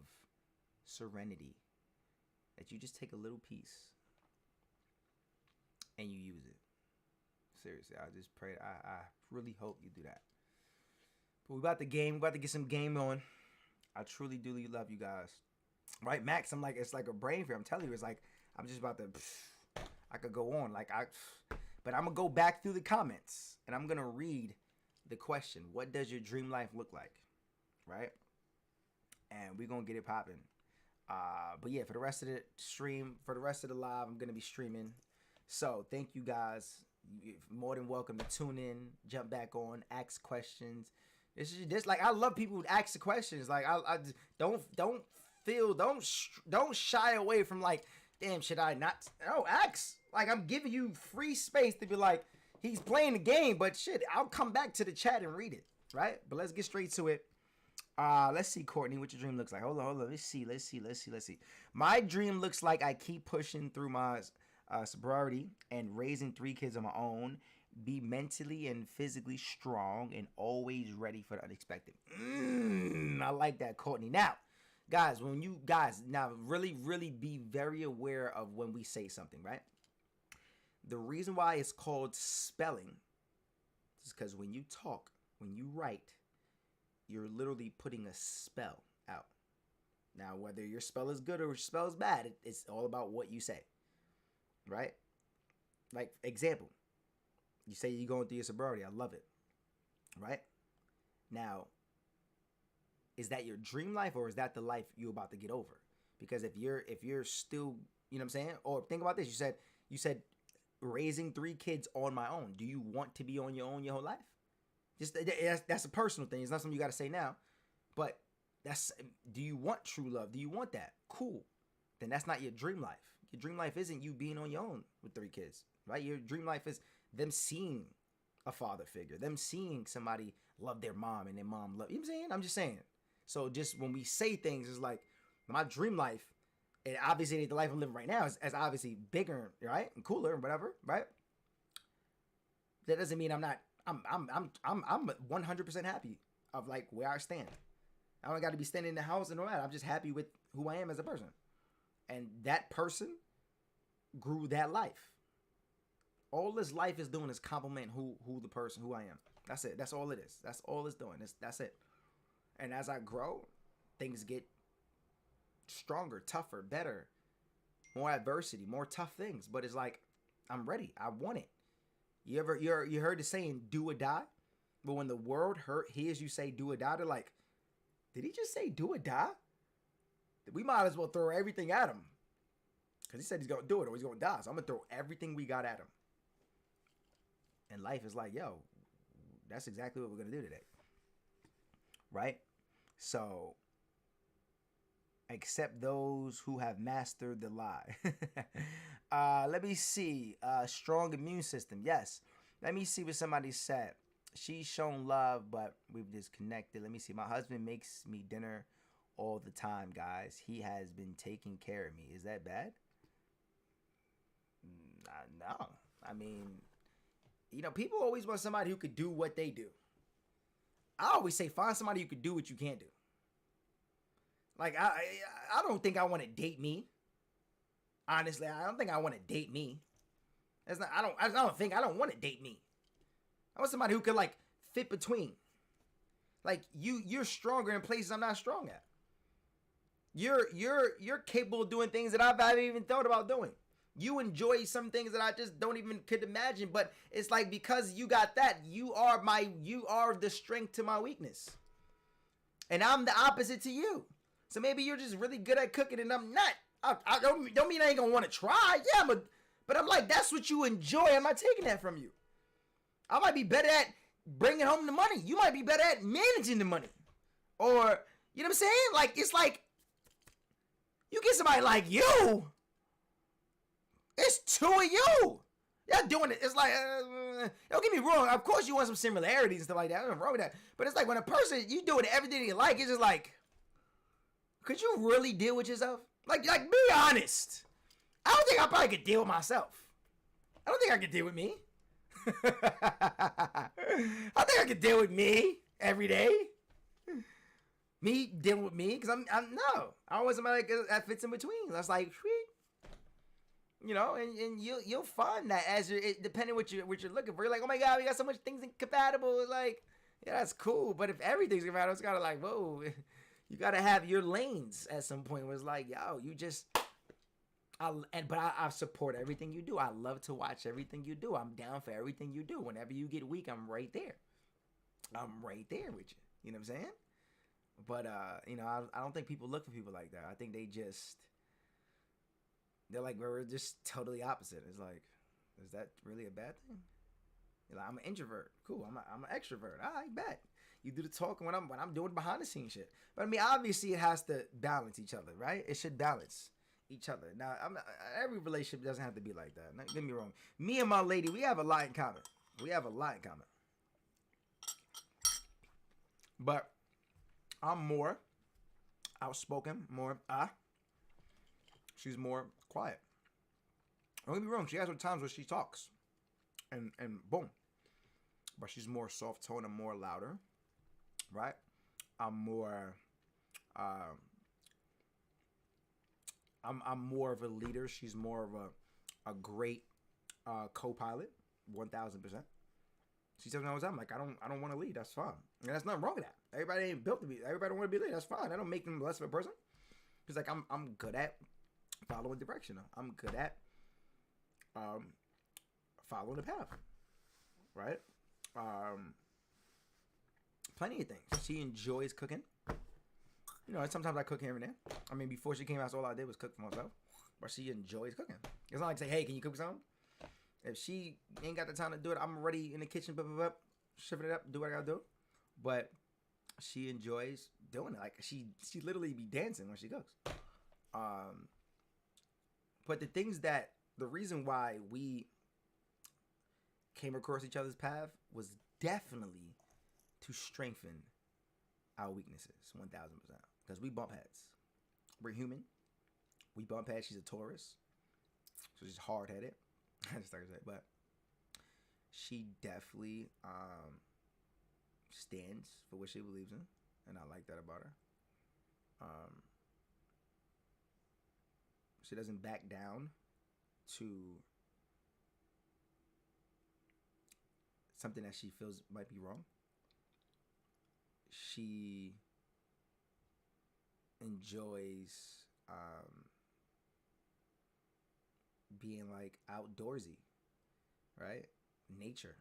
serenity, that you just take a little piece and you use it. Seriously, I just pray. I really hope you do that. But we about to get some game on. I truly do love you guys. Right, Max? I'm like, it's like a brain fear. I'm telling you, it's like, I'm just about to, I could go on. But I'm going to go back through the comments and I'm going to read the question. What does your dream life look like? Right? And we're going to get it popping. But yeah, for the rest of the stream, for the rest of the live, I'm going to be streaming. So thank you guys. You're more than welcome to tune in, jump back on, ask questions. This is just like, I love people who ask the questions. Like, I just don't shy away from like, damn, should I not? No, ask. Like, I'm giving you free space to be like, he's playing the game, but shit, I'll come back to the chat and read it, right? But let's get straight to it. Let's see, Courtney, what your dream looks like. Hold on. Let's see. My dream looks like I keep pushing through my sobriety and raising 3 kids of my own, be mentally and physically strong and always ready for the unexpected. I like that, Courtney. Now, guys, really, really be very aware of when we say something, right? The reason why it's called spelling is because when you talk, when you write, you're literally putting a spell out. Now, whether your spell is good or your spell is bad, it's all about what you say, right? Like, example, you say you're going through your sobriety. I love it, right? Now, is that your dream life or is that the life you're about to get over? Because if you're still, you know what I'm saying? Or think about this. You said You said raising 3 kids on my own. Do you want to be on your own your whole life? Just that's a personal thing. It's not something you got to say now. But do you want true love? Do you want that? Cool. Then that's not your dream life. Your dream life isn't you being on your own with 3 kids, right? Your dream life is them seeing a father figure, them seeing somebody love their mom and their mom love. You know what I'm saying? I'm just saying. So just when we say things, it's like my dream life, and obviously the life I'm living right now is obviously bigger, right, and cooler, and whatever, right? That doesn't mean I'm not. I'm 100% happy of like where I stand. I don't got to be standing in the house and all that. I'm just happy with who I am as a person, and that person grew that life. All this life is doing is compliment who I am. That's it. That's all it is. That's all it's doing. That's it. And as I grow, things get stronger, tougher, better, more adversity, more tough things. But it's like, I'm ready. I want it. You heard the saying, do or die? But when the world hears you say do or die, they're like, did he just say do or die? We might as well throw everything at him. Because he said he's going to do it or he's going to die. So I'm going to throw everything we got at him. And life is like, yo, that's exactly what we're going to do today. Right? So, accept those who have mastered the lie. Let me see. Strong immune system. Yes. Let me see what somebody said. She's shown love, but we've disconnected. Let me see. My husband makes me dinner all the time, guys. He has been taking care of me. Is that bad? No. I mean, people always want somebody who could do what they do. I always say find somebody who could do what you can't do. Like, I don't think I want to date me. Honestly, I don't think I want to date me. I don't want to date me. I want somebody who could like fit between. Like you're stronger in places I'm not strong at. You're capable of doing things that I've not even thought about doing. You enjoy some things that I just don't even could imagine, but it's like because you got that, you are the strength to my weakness. And I'm the opposite to you. So maybe you're just really good at cooking and I'm not. I don't mean I ain't gonna want to try. Yeah, but I'm like, that's what you enjoy. I'm not taking that from you. I might be better at bringing home the money. You might be better at managing the money. Or, you know what I'm saying? Like, it's like, you get somebody like you, it's 2 of you. Y'all doing it. It's like, don't get me wrong. Of course you want some similarities and stuff like that. Nothing wrong with that. But it's like when a person, you doing everything you like, it's just like, could you really deal with yourself? Like be honest. I don't think I probably could deal with myself. I don't think I could deal with me. I think I could deal with me every day. Me dealing with me, because I'm no. I want somebody that fits in between. That's like, and you'll find that as depending what you're looking for. You're like, oh my God, we got so much things incompatible. It's like, yeah, that's cool. But if everything's compatible, it's kind of like, whoa. You gotta have your lanes at some point where it's like, yo, you just, I support everything you do. I love to watch everything you do. I'm down for everything you do. Whenever you get weak, I'm right there. I'm right there with you. You know what I'm saying? But, I don't think people look for people like that. I think they're like, we're just totally opposite. It's like, is that really a bad thing? You're like, I'm an introvert. Cool. I'm an extrovert. I bet. You do the talking when I'm doing behind the scenes shit. But I mean, obviously it has to balance each other, right? It should balance each other. Now, every relationship doesn't have to be like that. Don't get me wrong. Me and my lady, we have a lot in common. But I'm more outspoken, she's more quiet. Don't get me wrong. She has her times where she talks, and boom. But she's more soft tone and more louder. Right? I'm more I'm more of a leader. She's more of a great co-pilot, 1000%. She tells me all the time, like, I don't want to lead. That's fine. And that's nothing wrong with that. Everybody ain't built to be. Everybody don't want to be lead. That's fine. I don't make them less of a person. Because like I'm good at following direction. I'm good at following the path. Right? Plenty of things. She enjoys cooking. Sometimes I cook here and there. I mean, before she came out, all I did was cook for myself. but she enjoys cooking. It's not like say, hey, can you cook something? If she ain't got the time to do it, I'm already in the kitchen, shivering it up, do what I gotta do. But she enjoys doing it. Like she literally be dancing when she cooks. But the reason why we came across each other's path was definitely to strengthen our weaknesses, 1000%. Because we bump heads. We're human. We bump heads. She's a Taurus, so she's hard headed. I just started to say, but she definitely stands for what she believes in, and I like that about her. She doesn't back down to something that she feels might be wrong. She enjoys being like outdoorsy, right? Nature.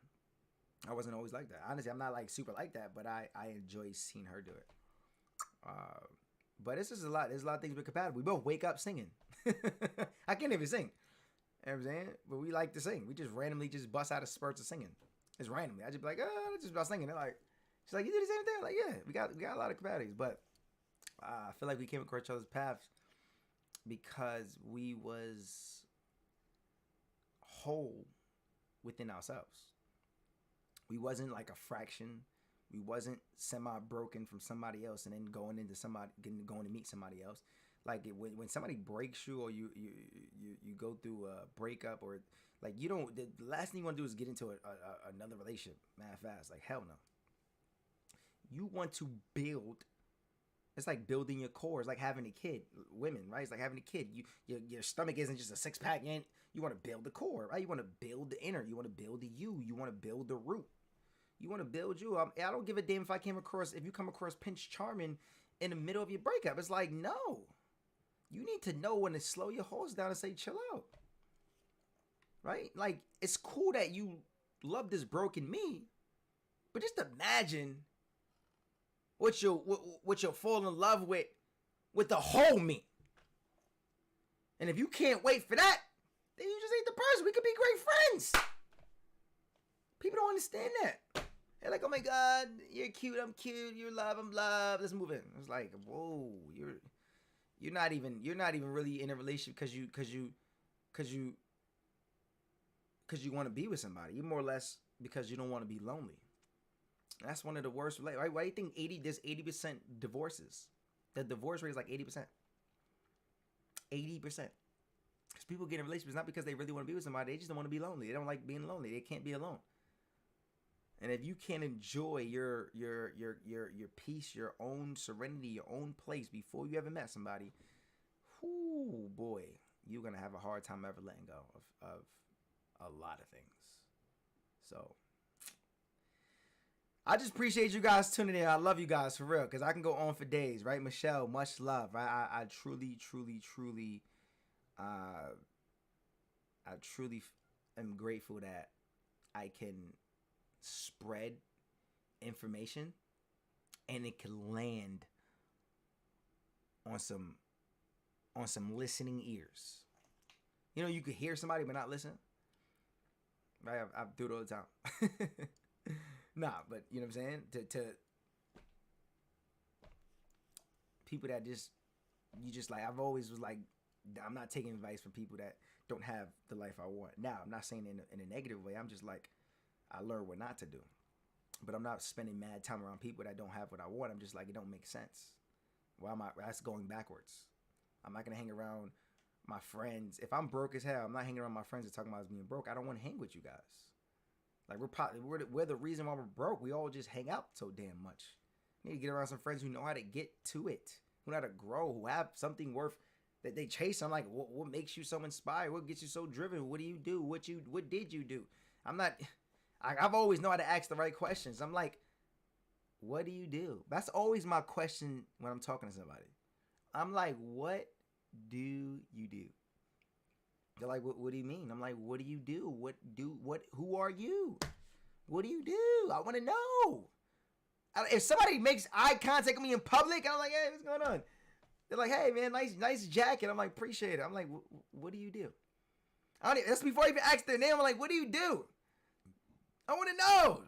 I wasn't always like that. Honestly, I'm not like super like that, but I enjoy seeing her do it. But it's just a lot. There's a lot of things we're compatible. We both wake up singing. I can't even sing. You know what I'm saying? But we like to sing. We just randomly just bust out of spurts of singing. It's randomly. I just be like, let's just about singing. They're like, she's like, you do the same thing? I'm like, yeah, we got a lot of compatibilities. But I feel like we came across each other's paths because we was whole within ourselves. We wasn't like a fraction. We wasn't semi-broken from somebody else and then going to meet somebody else. Like when somebody breaks you or you go through a breakup or like you don't. The last thing you want to do is get into another relationship mad fast. Like hell no. You want to build. It's like building your core. It's like having a kid. Women, right? It's like having a kid. Your stomach isn't just a 6-pack. You want to build the core, right? You want to build the inner. You want to build the you. You want to build the root. You want to build you. I don't give a damn if you come across Prince Charming in the middle of your breakup. It's like, no. You need to know when to slow your horse down and say, chill out. Right? Like, it's cool that you love this broken me, but just imagine what you'll fall in love with the whole me. And if you can't wait for that, then you just ain't the person. We could be great friends. People don't understand that. They're like, oh my God, you're cute, I'm cute, you're love, I'm love. Let's move in. It's like, whoa, you're not even really in a relationship because you want to be with somebody. You're more or less because you don't want to be lonely. That's one of the worst. Right? Why do you think there's 80% divorces? The divorce rate is like 80%. 80%. Because people get in relationships not because they really want to be with somebody. They just don't want to be lonely. They don't like being lonely. They can't be alone. And if you can't enjoy your peace, your own serenity, your own place before you ever met somebody, whoo boy, you're gonna have a hard time ever letting go of a lot of things. So I just appreciate you guys tuning in. I love you guys for real, because I can go on for days, right? Michelle, much love. I truly am grateful that I can spread information and it can land on some listening ears. You know, you could hear somebody but not listen. Right? I do it all the time. Nah, but you know what I'm saying? To people that you just like, I've always was like, I'm not taking advice from people that don't have the life I want. Now, I'm not saying in a negative way. I'm just like, I learned what not to do. But I'm not spending mad time around people that don't have what I want. I'm just like, it don't make sense. Why am I? That's going backwards. I'm not going to hang around my friends. If I'm broke as hell, I'm not hanging around my friends and talking about us being broke. I don't want to hang with you guys. Like, we're the reason why we're broke. We all just hang out so damn much. You need to get around some friends who know how to get to it, who know how to grow, who have something worth that they chase. I'm like, what makes you so inspired? What gets you so driven? What do you do? What did you do? I've always known how to ask the right questions. I'm like, what do you do? That's always my question when I'm talking to somebody. I'm like, what do you do? They're like, what do you mean? I'm like, what do you do? Who are you? What do you do? I want to know. If somebody makes eye contact with me in public, I'm like, hey, what's going on? They're like, hey man, nice jacket. I'm like, appreciate it. I'm like, what do you do? That's before I even asked their name. I'm like, what do you do? I want to know.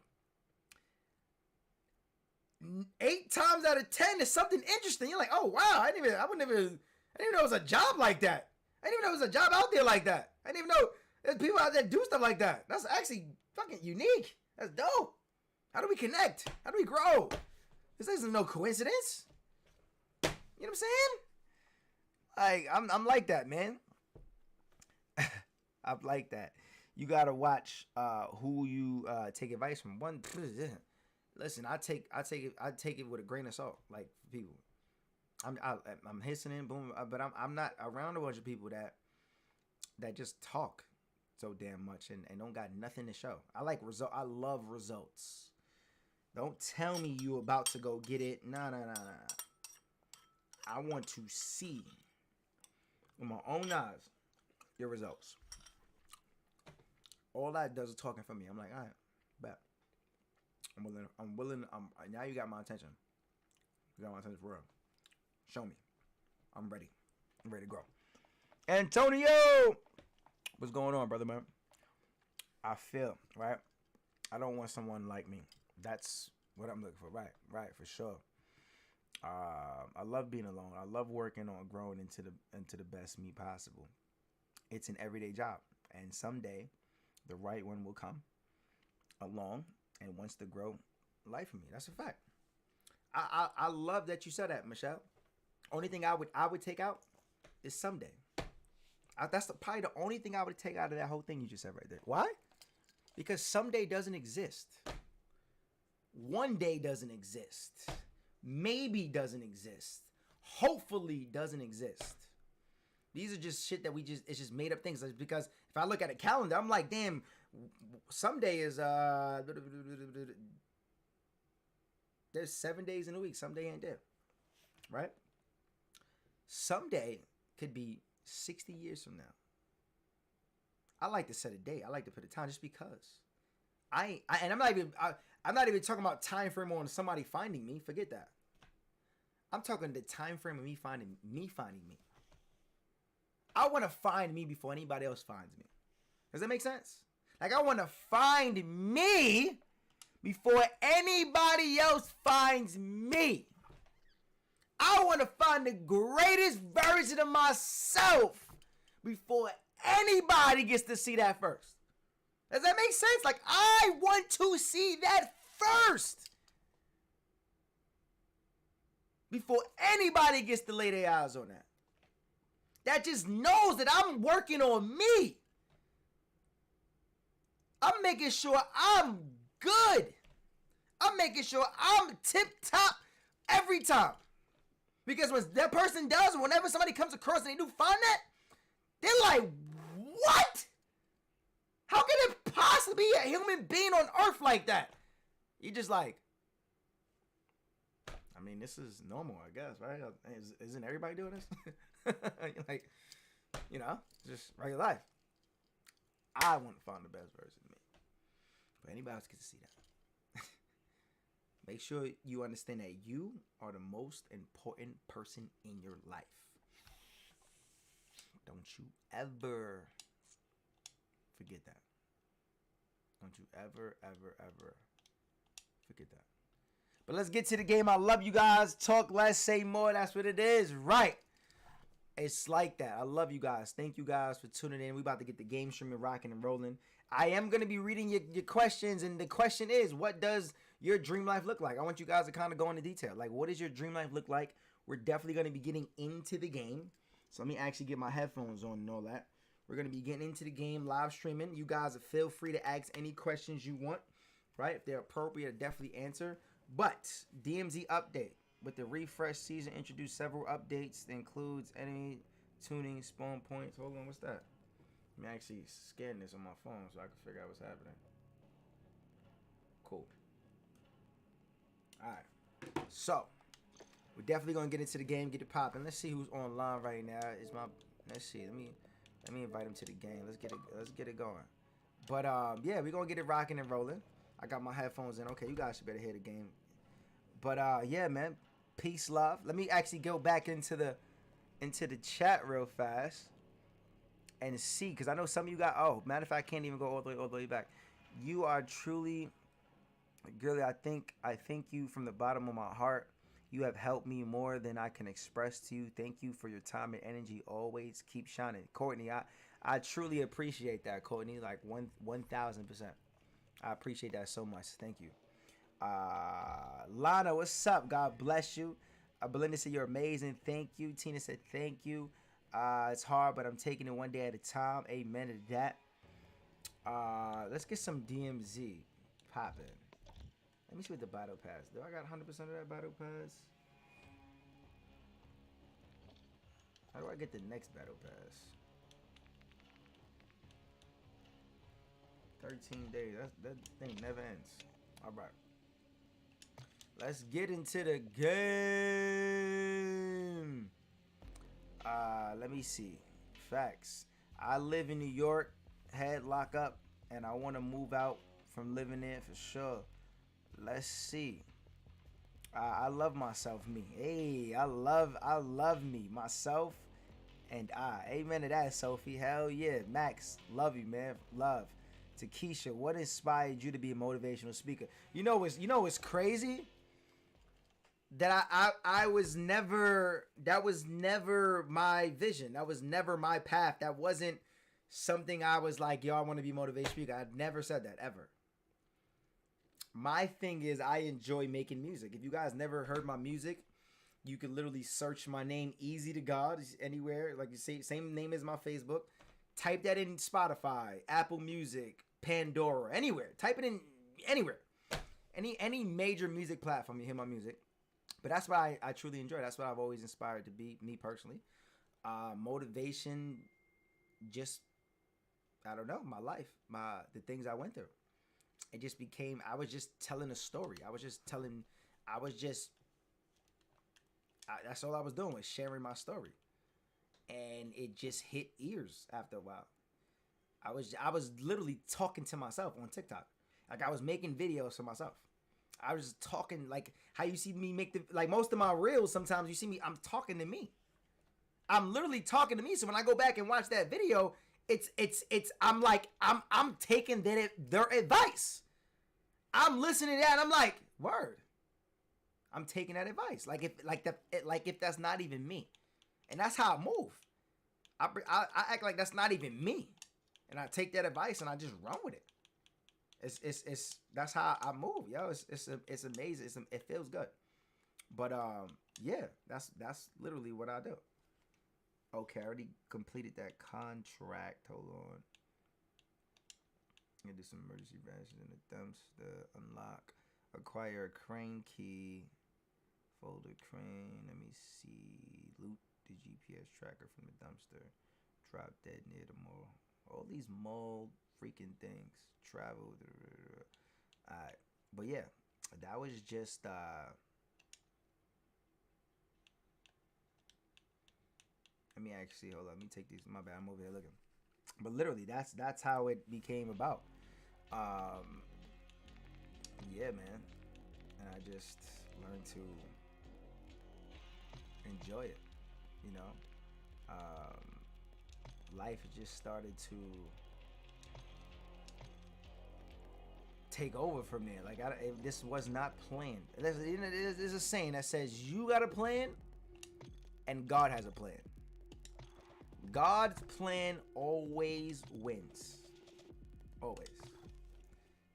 8 times out of 10, there's something interesting. You're like, oh wow, I didn't even know it was a job like that. I didn't even know it was a job out there like that. I didn't even know there's people out there do stuff like that. That's actually fucking unique. That's dope. How do we connect? How do we grow? This isn't no coincidence. You know what I'm saying? Like, I'm like that, man. I'm like that. You gotta watch who you take advice from. Listen, I take it with a grain of salt. Like, people, I'm listening, boom, but I'm not around a bunch of people that just talk so damn much and don't got nothing to show. I love results. Don't tell me you about to go get it. Nah. I want to see with my own eyes your results. All that does is talking for me. I'm like, all right, bet. I'm willing. Now you got my attention. You got my attention for real. Show me. I'm ready. I'm ready to grow. Antonio, what's going on, brother, man? I feel, right? I don't want someone like me. That's what I'm looking for. Right, for sure. I love being alone. I love working on growing into the best me possible. It's an everyday job, and someday the right one will come along and wants to grow life for me. That's a fact. I love that you said that, Michelle. Only thing I would take out is someday. That's probably the only thing I would take out of that whole thing you just said right there. Why? Because someday doesn't exist. One day doesn't exist. Maybe doesn't exist. Hopefully doesn't exist. These are just shit that it's just made up things. Because if I look at a calendar, I'm like, damn, someday is there's 7 days in a week. Someday ain't there. Right? Someday could be 60 years from now. I like to set a date. I like to put a time just because. I'm not even talking about time frame on somebody finding me. Forget that. I'm talking the time frame of me finding me. I want to find me before anybody else finds me. Does that make sense? Like, I want to find me before anybody else finds me. I want to find the greatest version of myself before anybody gets to see that first. Does that make sense? Like, I want to see that first before anybody gets to lay their eyes on that. That just knows that I'm working on me. I'm making sure I'm good. I'm making sure I'm tip top every time. Because when that person does, whenever somebody comes across and they do find that, they're like, what? How can it possibly be a human being on earth like that? You're just like, I mean, this is normal, I guess, right? Isn't everybody doing this? Like, just regular life. I want to find the best version of me. But anybody else gets to see that. Make sure you understand that you are the most important person in your life. Don't you ever forget that. Don't you ever forget that. But let's get to the game. I love you guys. Talk less, say more. That's what it is. Right. It's like that. I love you guys. Thank you guys for tuning in. We about to get the game streaming, rocking, and rolling. I am going to be reading your questions. And the question is, what does your dream life look like? I want you guys to kind of go into detail. Like, what does your dream life look like? We're definitely going to be getting into the game. So let me actually get my headphones on and all that. We're going to be getting into the game, live streaming. You guys feel free to ask any questions you want, right? If they're appropriate, I'll definitely answer. But DMZ update. With the refresh season, introduced several updates that includes enemy tuning, spawn points. Hold on, what's that? Let me actually scan this on my phone so I can figure out what's happening. Cool. Alright. So, we're definitely gonna get into the game, get it popping. Let's see who's online right now. Let's see. Let me invite him to the game. Let's get it going. But yeah, we're gonna get it rocking and rolling. I got my headphones in. Okay, you guys should better hear the game. But yeah, man. Peace, love. Let me actually go back into the into the chat real fast and see, because I know some of you got. Oh, matter of fact, I can't even go all the way back. You are truly, girly. I thank you from the bottom of my heart. You have helped me more than I can express to you. Thank you for your time and energy. Always keep shining, Courtney. I truly appreciate that, Courtney. Like 1,000%. I appreciate that so much. Thank you. Lana, what's up? God bless you. Belinda said you're amazing. Thank you. Tina said thank you. It's hard, but I'm taking it one day at a time. Amen to that. Let's get some DMZ popping. Let me see what the battle pass. Do I got 100% of that battle pass? How do I get the next battle pass? 13 days. That thing never ends. All right. Let's get into the game. Let me see. Facts. I live in New York, head lock up, and I want to move out from living there for sure. Let's see. I love myself, me. Hey, I love me, myself, and I. Amen to that, Sophie. Hell yeah, Max. Love you, man. Love. To Keisha, what inspired you to be a motivational speaker? You know what's crazy? That I was never, that was never my vision. That was never my path. That wasn't something I was like, yo, I want to be a motivational speaker. I never said that, ever. My thing is I enjoy making music. If you guys never heard my music, you can literally search my name, Easy to God, anywhere. Like you say, same name as my Facebook. Type that in Spotify, Apple Music, Pandora, anywhere. Type it in anywhere. Any major music platform, you hear my music. But that's what I truly enjoy. That's what I've always inspired to be, me personally. Motivation, just, I don't know, my life, the things I went through. It just became, I was just telling a story. That's all I was doing, was sharing my story. And it just hit ears after a while. I was literally talking to myself on TikTok. Like, I was making videos for myself. I was just talking, like how you see me make like most of my reels, sometimes you see me, I'm talking to me. I'm literally talking to me. So when I go back and watch that video, I'm like, I'm taking their advice. I'm listening to that and I'm like, word. I'm taking that advice. Like if that's not even me. And that's how I move. I act like that's not even me. And I take that advice and I just run with it. It's that's how I move, yo. It's amazing. It feels good. But yeah, that's literally what I do. Okay, I already completed that contract. Hold on. I'm gonna do some emergency branches in the dumpster. Unlock. Acquire a crane key. Folder crane. Let me see. Loot the GPS tracker from the dumpster. Drop dead near the mall. All these mall freaking things. Travel. Alright. But yeah, that was just let me actually hold on. Let me take these. My bad, I'm over here looking. But literally, that's how it became about. Yeah, man. And I just learned to enjoy it. You know, life just started to take over from there. Like this was not planned. There's a saying that says you got a plan, and God has a plan. God's plan always wins. Always.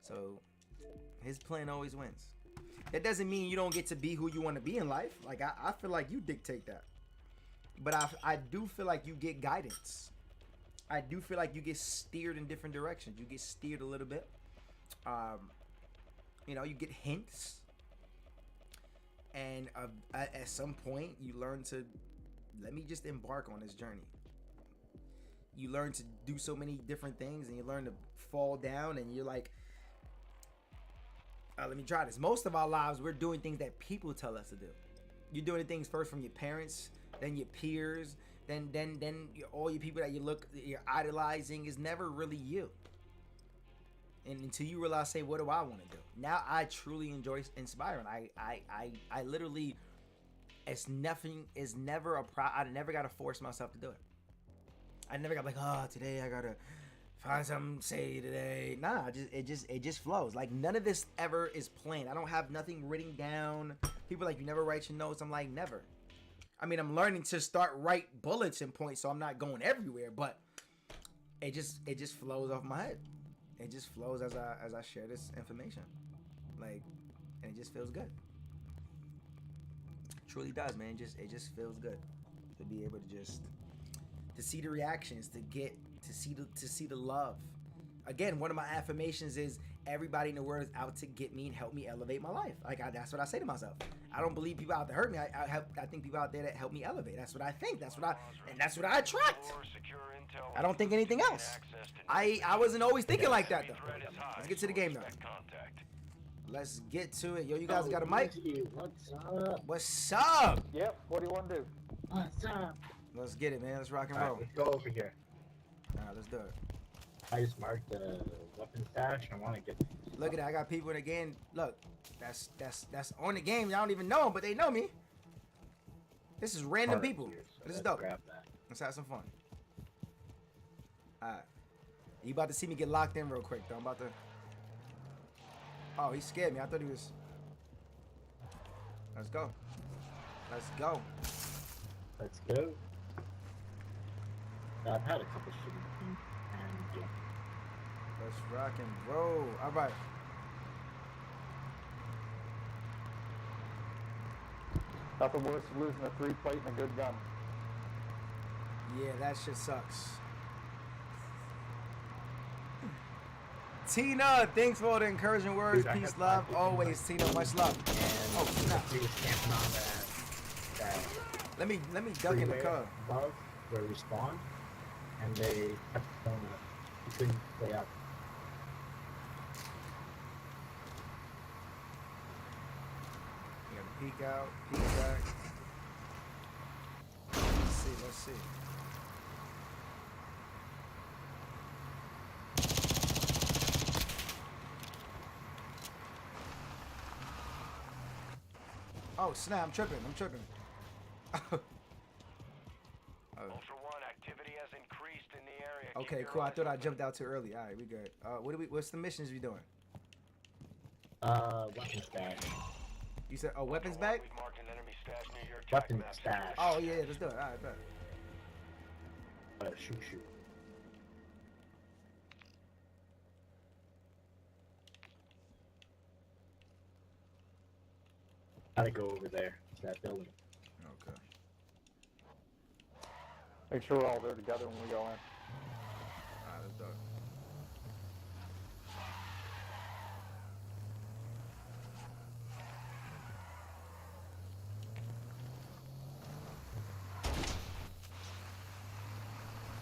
So his plan always wins. That doesn't mean you don't get to be who you want to be in life. Like I feel like you dictate that. But I do feel like you get guidance. I do feel like you get steered in different directions. You get steered a little bit. You know, you get hints. And at some point, you learn to, let me just embark on this journey. You learn to do so many different things, and you learn to fall down, and you're like, let me try this. Most of our lives, we're doing things that people tell us to do. You're doing things first from your parents, then your peers, then all your people that you're idolizing is never really you. And until you realize, say, what do I want to do? Now I truly enjoy inspiring. I literally It's nothing. It's never a pro. I never gotta force myself to do it. I never got like, oh, today I gotta find something to say today. Nah, it just flows. Like none of this ever is planned. I don't have nothing written down. People are like, you never write your notes. I'm like, never. I mean, I'm learning to start write bullets and points, so I'm not going everywhere. But it just flows off my head. It just flows as I share this information. Like, and it just feels good. It truly does, man. It just feels good to be able to just to see the reactions, to see the love. Again, one of my affirmations is everybody in the world is out to get me and help me elevate my life. Like that's what I say to myself. I don't believe people out to hurt me. I think people out there that help me elevate. That's what I think. That's what I attract. I don't think anything else. I wasn't always thinking like that though. Let's get to the game though. Let's get to it. Yo, you guys got a mic?
What's up?
What's up?
Yep. What do you want to do?
What's up?
Let's get it, man. Let's rock and roll.
Let's go over here.
All right, let's do it.
I just marked the weapon stash. I want to get.
Look at that. I got people in the game. Look, that's on the game. Y'all don't even know them, but they know me. This is random people.
Here, so
This is
let's
dope.
grab that.
Let's have some fun. All right. You about to see me get locked in real quick, though. I'm about to. Oh, he scared me. I thought he was. Let's go. Let's go.
Let's go. I've had a couple shitty things, and yeah.
Let's rock and roll. All right.
Nothing worse than losing a 3-plate and a good gun.
Yeah, that shit sucks. Tina, thanks for all the encouraging words.
Dude,
Peace, love, always. Tina, much love.
And
Oh, snap.
he was camping on that
Let me duck in the
freeway
car.
above where we spawned, and they kept going up. He couldn't stay up.
You gotta peek out, peek back. Let's see. Oh snap, I'm tripping.
Ultra One, activity has increased in the area. Keep
Okay,
your
cool. I
eyes
thought I
open.
jumped out too early. Alright, we good. What's the missions we doing?
Weapon stash.
You said weapons
Ultra One,
bag?
we've marked an enemy stash near your attack
Weapon
map.
stash.
Oh yeah, let's do it. Alright, bet.
Shoot. Gotta go over there to that building.
Okay.
Make sure we're all there together when we go in.
Alright, let's do it.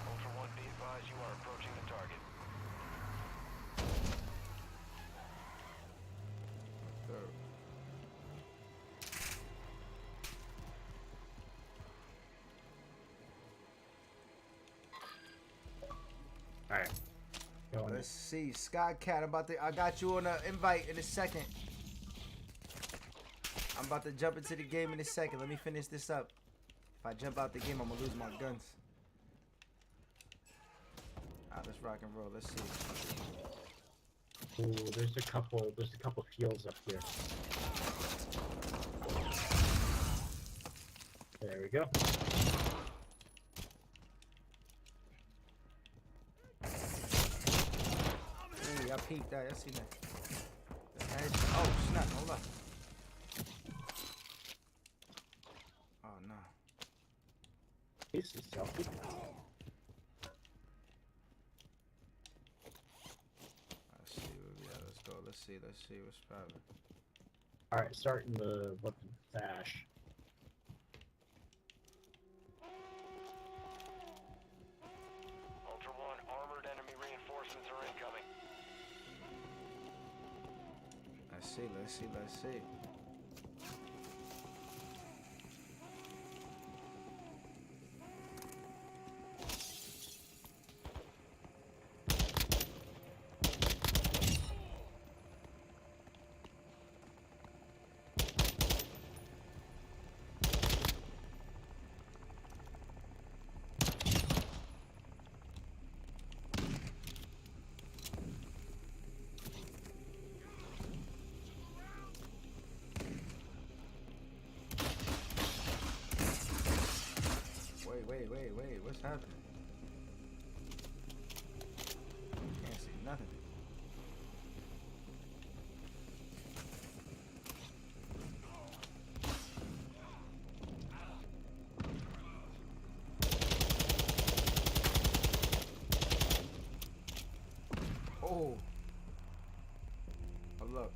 Ultra One, be advised you are approaching the target.
Let's do it.
Alright. Going
Let's see, Skycat. I got you on an invite in a second. I'm about to jump into the game in a second. Let me finish this up. If I jump out the game, I'm gonna lose my guns. Alright, let's rock and roll. Let's see.
Ooh, there's a couple fields up here. There we go.
Ooh, I peeked that. I see that. Oh snap! Hold up. Oh no.
This is selfie.
Let's see where we at. Let's go. Let's see what's poppin'.
Alright, starting the weapon stash.
Ultra One, armored enemy reinforcements are incoming.
Let's see. Wait. What's happening? Can't see nothing. Oh. Oh, look.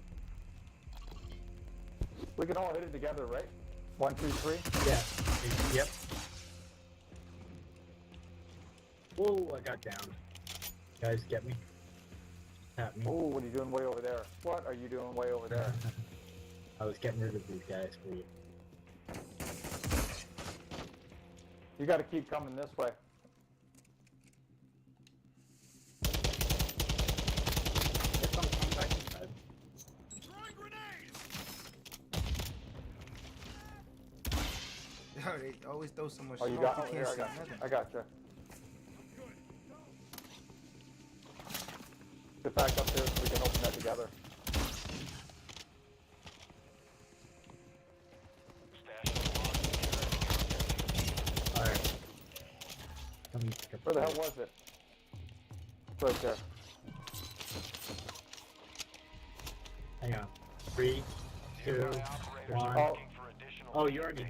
We can all hit it together, right? 1, 2, 3.
Yeah. Yep. Oh, I got down. Guys, get me. Tap me.
Oh, what are you doing way over there? What are you doing way over there?
I was getting rid of these guys for you.
You got to keep coming this way.
Get some contact inside.
Yo, they always throw so much
Oh, you
smoke,
got?
you
Oh,
can't
here, I
see
got you.
nothing.
I got you. Get back up there so we can open that together.
Alright.
Where the hell was it? It's right there.
Hang on. 3, 2, 1.
Oh,
Oh, you already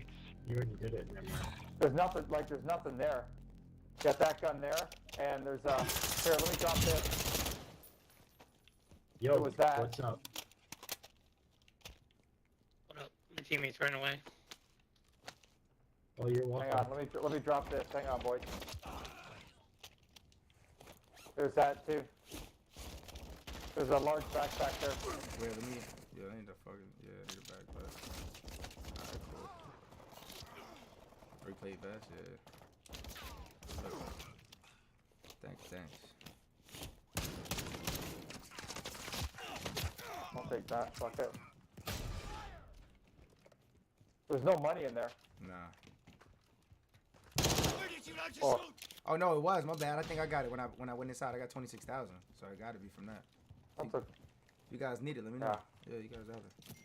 did it. Never mind.
there's nothing there. Got that gun there, and there's here, let me drop this.
Yo,
What was that?
what's up?
What up? My teammates ran away.
Oh, you're
Hang
welcome.
on, let me drop this. Hang on, boys. There's that too. There's a large backpack there.
Wait, let me. Yeah, I need to fucking. Yeah, I need a backpack. Alright, cool. Replay vest, yeah. Look. Thanks.
I'll take that. Fuck it. There's no money in there.
Nah.
Oh,
Oh no, it was. My bad. I think I got it when I went inside. I got 26,000, so it got to be from that.
that's a,
If you guys need it, let me know.
Yeah.
Yeah, you guys have it.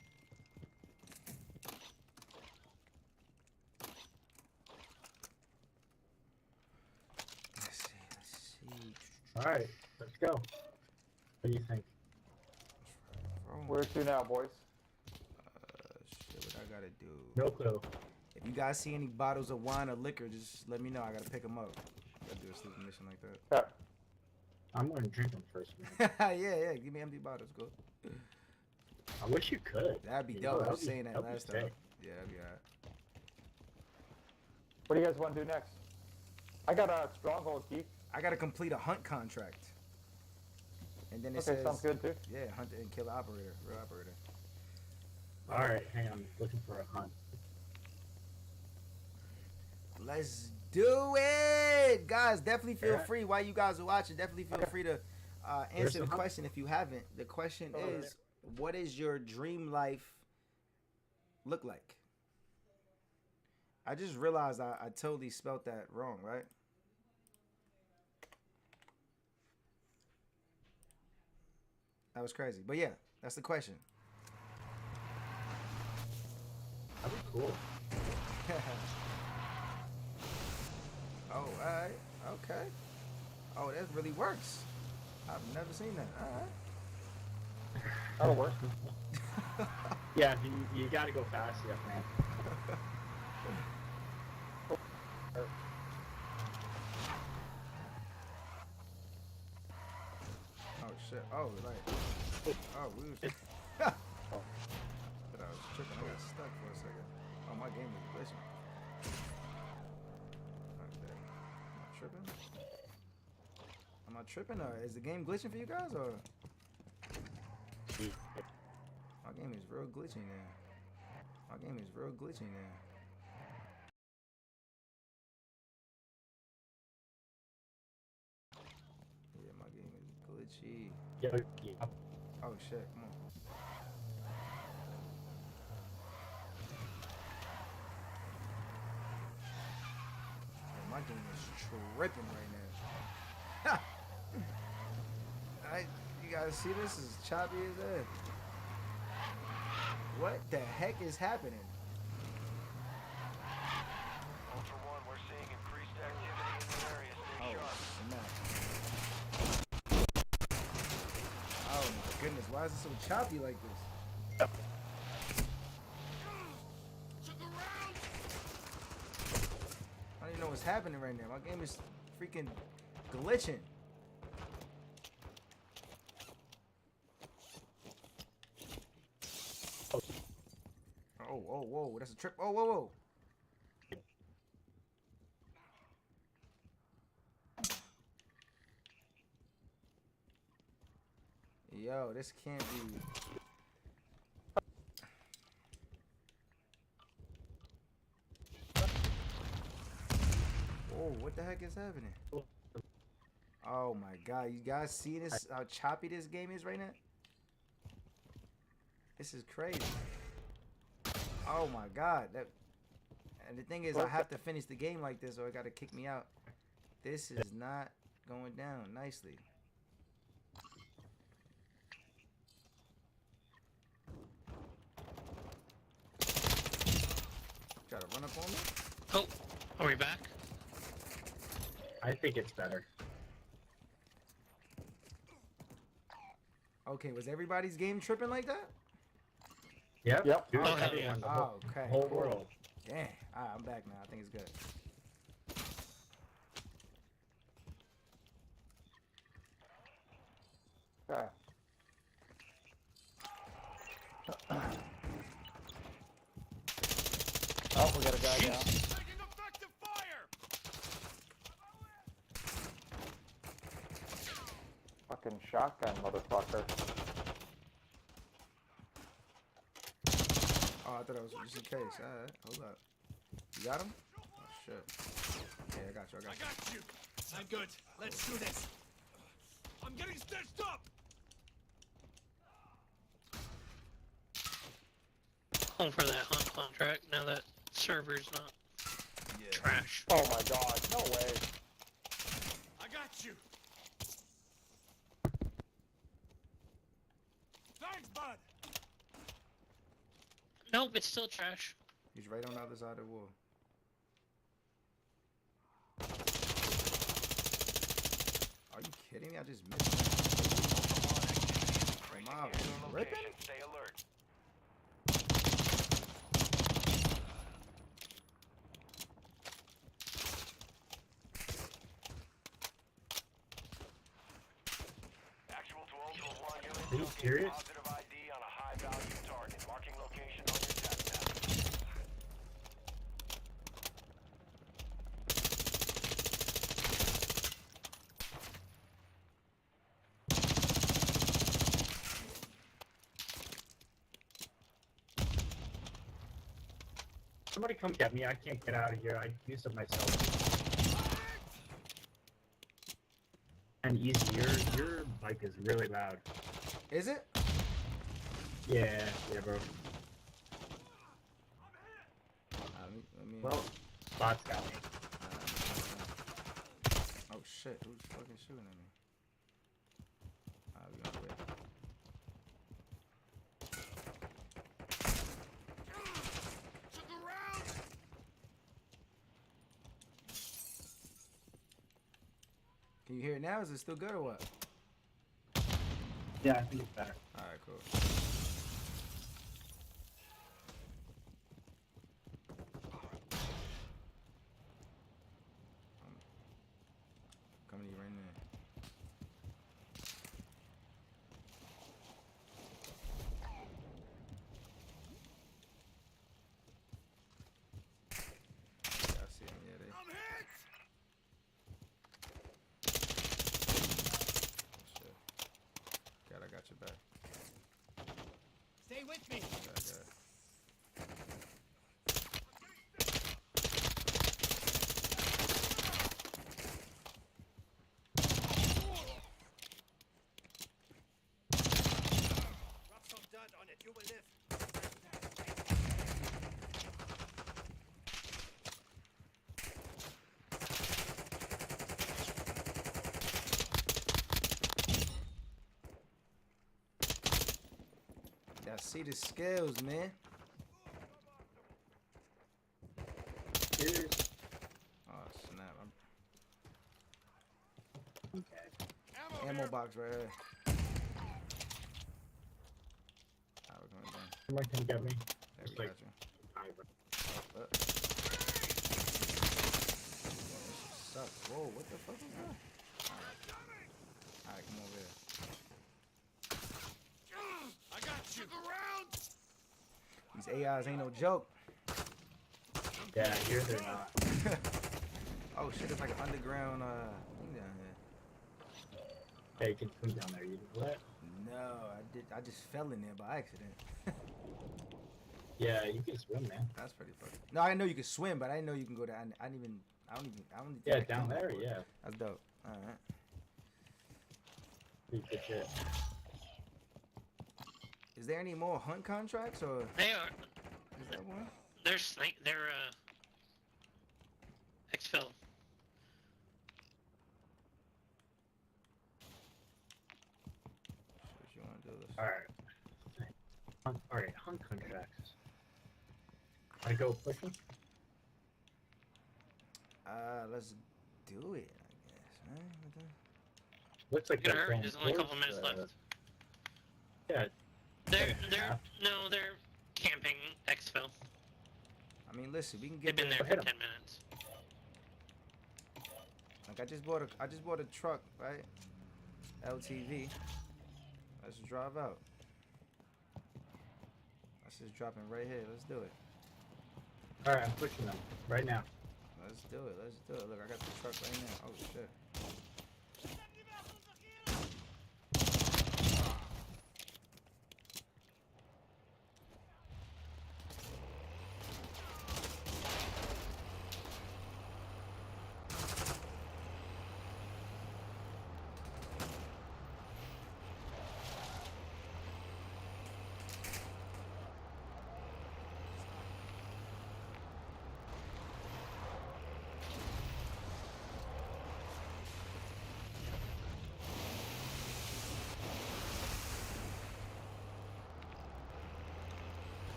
Let's see.
Alright, let's go. What do you think?
where to now, boys?
Shit, what I gotta do?
No clue.
If you guys see any bottles of wine or liquor, just let me know. I gotta pick them up. Gotta do a stupid mission like that.
Yeah.
I'm gonna drink them first, man.
yeah. Give me empty bottles, go.
I wish you could.
That'd be
You
dope.
know,
I was
that'd be-
saying that
that'd be
last time.
sick.
Yeah, that'd be alright.
What do you guys want to do next? I got a stronghold key.
I gotta complete a hunt contract. And then it
Okay,
says,
sounds good too.
yeah, hunt and kill the operator, real operator.
Alright, hang on. Looking for a hunt.
Let's do it, guys. Definitely feel
Yeah.
free while you guys are watching. Definitely feel free to answer the
the hunt?
question if you haven't. The question
Over
is, what is your dream life look like? I just realized I totally spelt that wrong, right? That was crazy, but yeah, that's the question.
That'd be cool.
Oh, alright, okay. Oh, that really works. I've never seen that. Alright.
That'll work.
Yeah, you gotta go fast, yeah, man.
Oh shit. Oh, like. Oh, we was. But I was tripping. I got stuck for a second. Oh, my game was glitching. Okay. Am I tripping? Am I tripping, or is the game glitching for you guys, or my game is real glitchy now? My game is real glitchy now. Yeah, my game is glitchy.
Yeah.
Oh shit, come on. Yeah, my game is tripping right now. You guys see this? Is choppy as hell. What the heck is happening?
Ultra One, we're seeing increased
goodness, why is it so choppy like this? I don't even know what's happening right now. My game is freaking glitching. Oh, whoa, whoa, that's a trip. Oh, whoa, whoa. Yo, this can't be. Oh, what the heck is happening? Oh my god, you guys see this? How choppy this game is right now? This is crazy. Oh my god, that. And the thing is, I have to finish the game like this, or it gotta kick me out. This is not going down nicely. Try to run up on me?
Oh, are we back?
I think it's better.
Okay, was everybody's game tripping like that?
Yep.
Yep.
Dude,
Oh, hell
everyone,
yeah.
the whole,
Oh, okay.
whole world.
Damn. Alright, I'm back now. I think it's good.
Okay. Oh, we got a guy down.
Taking effective fire!
Fucking shotgun, motherfucker.
Oh, I thought it was just in case. Alright, hold up. You got him? Oh, shit. Yeah, I got you. I got you.
got you. I'm good. Let's do this. I'm getting stitched up.
Home for that hunt contract now that server's not trash.
Oh my god, no way.
I got you. Thanks, bud.
Nope, it's still trash.
He's right on the other side of the wall. Are you kidding me? I just missed him. Wow, ripping?
Stay alert. Actual to Ultra One, you're
Are you serious?
positive ID on a high value target. Marking location on your test map.
Somebody come get me. I can't get out of here. I used up myself. And Easy, your mic is really loud.
Is it?
Yeah, bro.
Let me
Well, Spot's got me.
oh shit, who's fucking shooting at me? We gonna wait. Can you hear it now? Is it still good or what?
Yeah, I think it's better.
Alright, cool. Coming to you right now. Yeah, I see him. Yeah, they.
I'm hit.
Oh, shit. God, I got your back.
Stay with me.
I got it.
Drop some dirt on it. You will live.
Yeah, see the skills, man.
Here's
Oh snap! Ammo box right here.
Someone can get me.
There
Just
we
like,
got you.
I-
Sucks. Whoa, what the fuck is that? Alright, come over here.
I got you. Around.
These AIs ain't no joke.
yeah, here they're not.
Oh shit, it's like an underground thing down here.
Yeah, you can swim down there. You what?
No, I just fell in there by accident.
Yeah, you can swim, man.
That's pretty funny. No, I know you can swim, but I didn't know you can go down. I don't even think
Yeah,
I can
down there,
before.
yeah.
That's dope. Alright.
Pretty good shit.
Is there any more hunt contracts or
They are.
is that one?
They're exfil.
What you wanna do this?
Alright. Alright, hunt contracts. I go push them?
Let's do it, I guess, man.
Looks like
You're gonna
that
hurry.
phone
There's only a couple
closed,
minutes left.
Yeah,
They're camping exfil.
I mean, listen, we can
They've
get
been there
there.
for
Hit 'em.
10 minutes.
Like I just bought a truck, right? LTV. Let's drive out. Let's just drop it right here. Let's do it.
alright, I'm pushing them right now.
Let's do it. Let's do it. Look, I got the truck right now. Oh shit.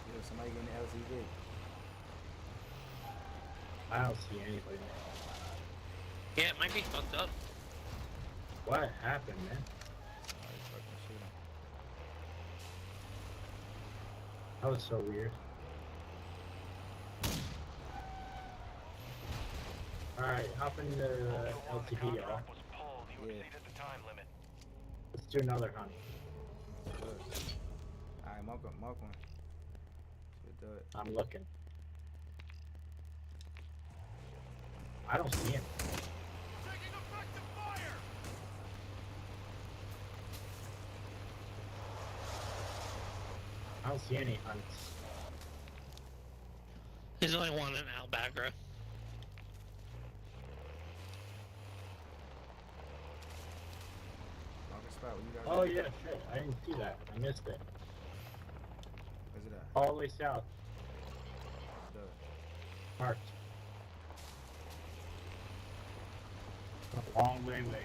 Yo, somebody getting the LTV.
I don't see anybody.
Yeah, it might be fucked up.
What happened, man?
Somebody fucking shoot him.
That was so weird. Alright, hop in the
Ultra One, the
LTV, y'all.
contract was pulled. You
Yeah.
exceeded the time limit.
Let's do another hunt.
Alright, mark one. Should do it.
I'm looking. I don't see him.
Taking effective fire.
I don't see any hunts.
There's only one in Albagra.
Mark a spot where you guys.
Oh yeah, shit. I didn't see that. I missed it.
Where's it at?
All the way south.
Let's do it.
Marked. A long way away.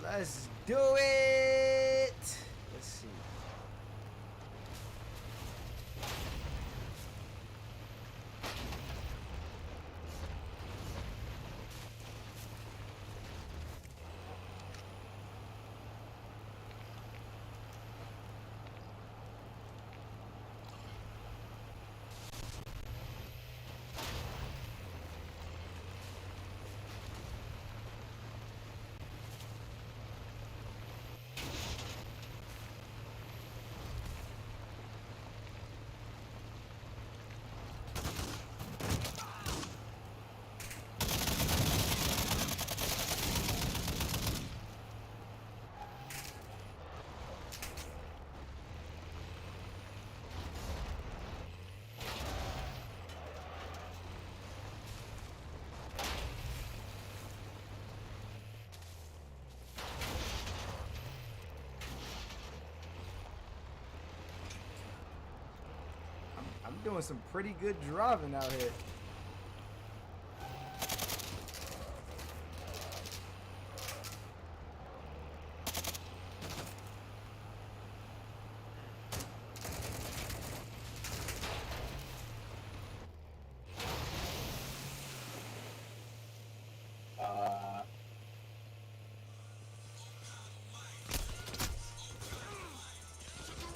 Let's do it. Let's see. doing some pretty good driving out here.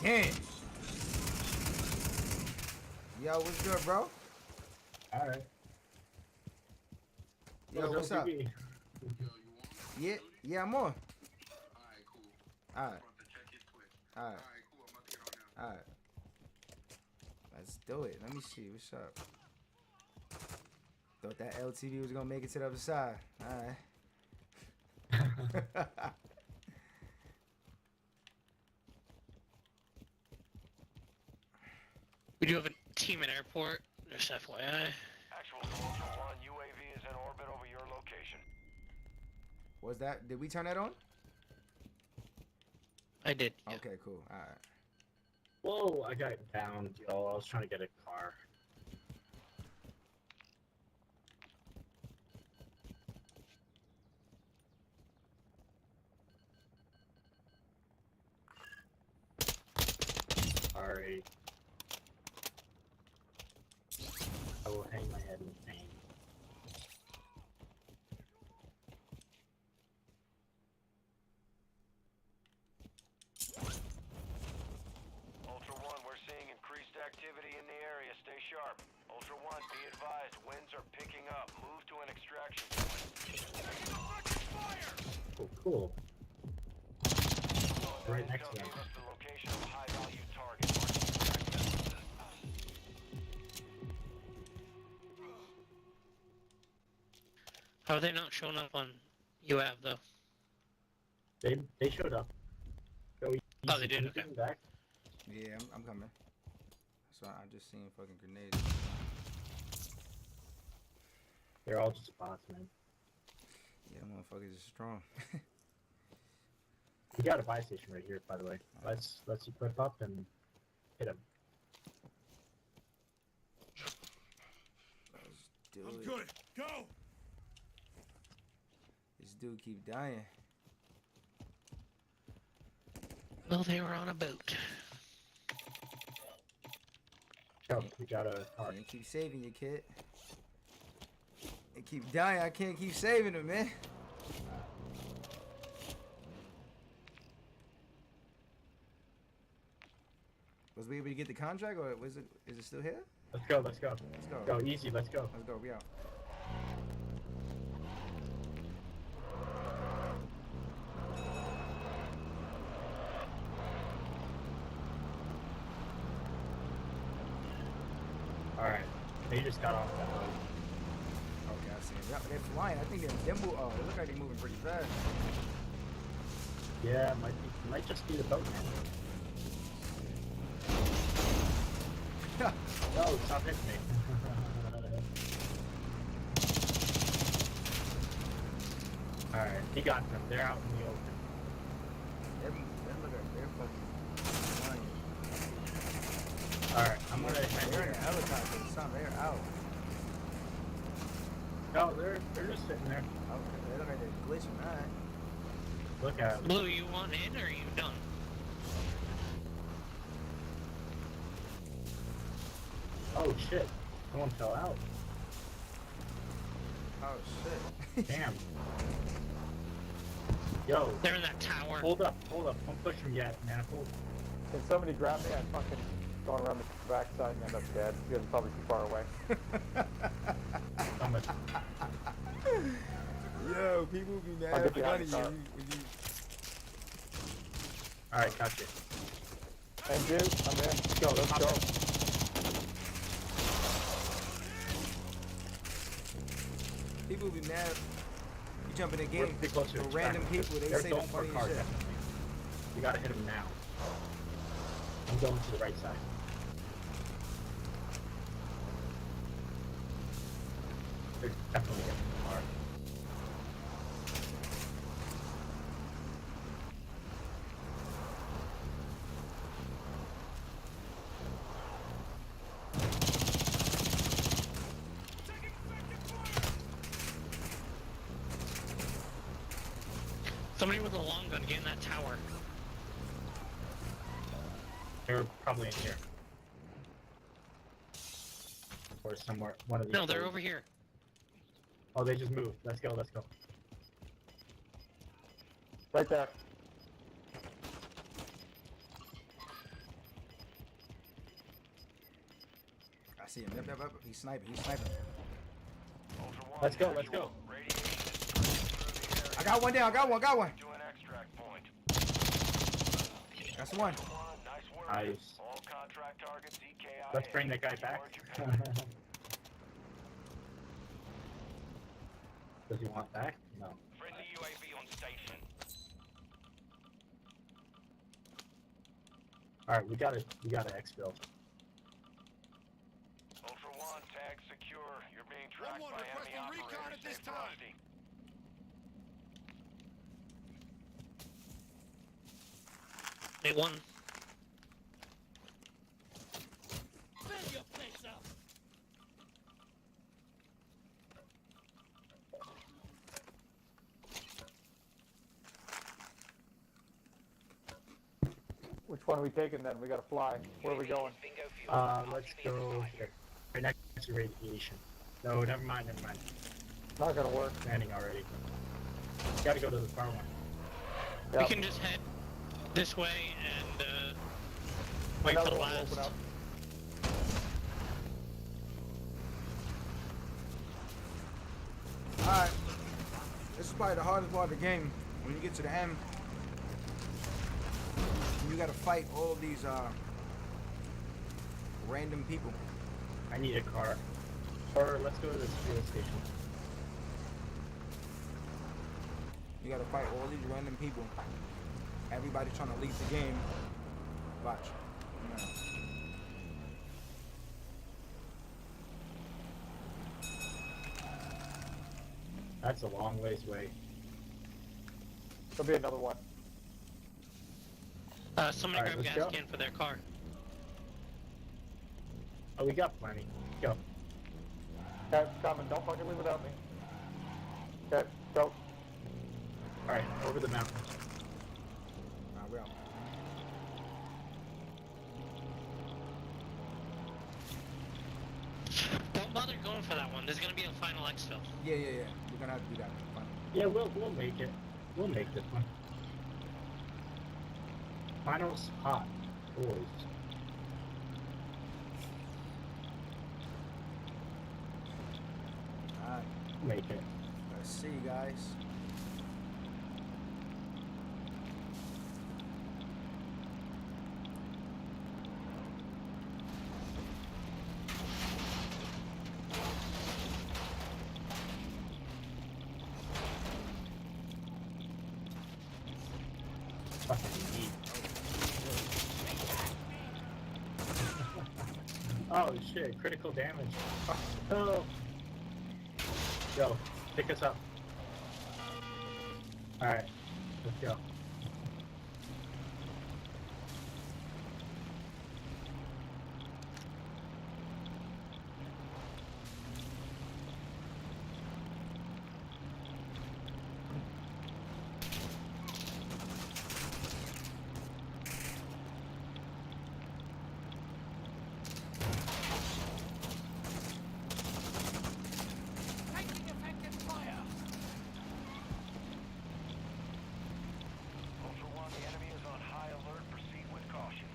Damn. Yo, what's good, bro?
Alright.
Yo, what's up?
LTV?
Yeah, yeah, I'm on.
Alright, cool.
Alright,
I'm about to check his Twitch.
alright,
Alright, cool. I'm about to get on now.
alright. Let's do it. Let me see. What's up? Thought that LTV was gonna make it to the other side. Alright.
We do have a team in airport, just FYI.
Actual to Ultra One, UAV is in orbit over your location.
Was that? Did we turn that on?
I did. Yeah.
Okay, cool. Alright.
Whoa, I got downed, y'all. I was trying to get a car. Sorry. I will hang my head in pain.
Ultra One, we're seeing increased activity in the area. Stay sharp. Ultra One, be advised, winds are picking up. Move to an extraction point.
Oh, cool. Right next to
Intel
them.
gave us the location of a high-value target.
How are they not showing up on UAV though?
They showed up. Go
Oh, they did,
Can you
okay.
get them back?
Yeah, I'm coming. So I just seen fucking grenades.
They're all just bots, man.
Yeah, motherfuckers are strong.
We got a buy station right here, by the way. Let's equip up and hit them.
Let's do
I'm
it.
good. Go.
This dude keep dying.
Well, they were on a boat.
Go. We got a car.
Can't keep saving you, kid. They keep dying. I can't keep saving them, man. Was we able to get the contract, or was it? Is it still here?
Let's go. Let's go.
Let's go.
Go easy. Let's go.
Let's go. We out.
All right. They just got off that boat.
Okay, I see them. Yep, they're flying. I think they're them. Oh, they look like they're moving pretty fast.
Yeah, might just be the boat, man. No, stop hitting me. Alright, he got them. They're out in the open.
They're fucking flying.
Alright, I'm gonna head
They're in a
here.
helicopter or something. They're out.
No, they're just sitting there.
Okay, they look like they're glitching. All right.
Look at them.
Blue, you want in or are you done?
Oh shit. Someone fell out.
Oh shit.
Damn. Yo,
They're in that tower.
hold up. Don't push him yet, man. Hold.
Can somebody grab me? I'm fucking going around the backside and end up dead. You guys are probably too far away.
Someone.
Yo, people be
I'll
mad
get
at
behind the car.
you.
Alright, gotcha.
And dude, I'm in. Let's go. Let's
Hop
go.
in.
People be mad. You jump in the
We're
game
pretty close to
for
the
random
track.
people. They
They're
say the
going for a
funniest
car,
shit.
definitely. You gotta hit him now. I'm going to the right side. They're definitely getting the car.
Somebody with a long gun, get in that tower.
They're probably in here. Or somewhere. One of these.
No, they're
buildings.
over here.
Oh, they just moved. Let's go, let's go.
Right there.
I see him. Yep. He's sniping.
Ultra One,
Let's go, let's go.
radiation is spreading through the area.
I got one down. Got one.
To an extract point.
That's one.
Ultra One, nice work.
Nice.
All contract targets EKIA.
Let's bring that guy back.
Keyword you picked.
Does he want back? No.
Friendly UAV on station.
Alright, we gotta exfil.
Ultra One, tag secure. You're being tracked
One
by enemy
requesting recon
operators.
at this
Stay
time.
frosty.
They won.
Fill your place up.
Which one are we taking then? We gotta fly. Where are we going?
Let's go here. Right next to radiation. No, never mind.
Not gonna work.
Landing already. Gotta go to the far one.
Yep.
We can just head this way and wait
Another
for the
one will
last.
open up.
Alright. This is probably the hardest part of the game. When you get to the end, you gotta fight all of these random people.
I need a car. Or let's go to this fuel station.
You gotta fight all these random people. Everybody trying to leave the game. Watch. Yeah.
That's a long ways away.
There'll be another one.
Somebody
Alright,
grab
let's
gas
go.
can for their car.
Oh, we got plenty. Go.
Okay, coming. Don't fucking leave without me. Okay, go.
Alright, over the mountains.
Alright, we're out.
Don't bother going for that one. There's gonna be a final exfil.
Yeah. We're gonna have to do that. Fine.
Yeah, we'll make it. We'll make this one. Final spot, boys.
Alright.
Make it.
Let's see, guys.
Fucking neat. Oh shit, critical damage. Oh. Go, pick us up. Alright, let's go.
Taking effective fire.
Ultra One, the enemy is on high alert. Proceed with caution.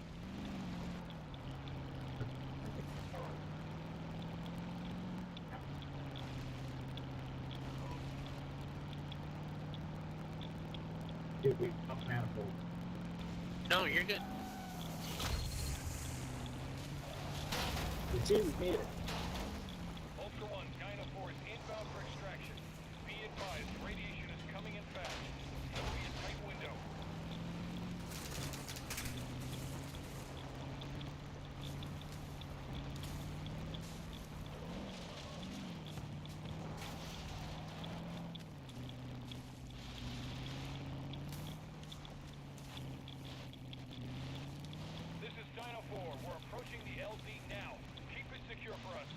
Dude, we up manifold.
No, you're good.
You see, we made it.
Ultra One, Dyna Force inbound for extraction. Be advised, radiation is coming in fast. It'll be a tight window. This is Dino 4. We're approaching the LZ now. Keep it secure for us.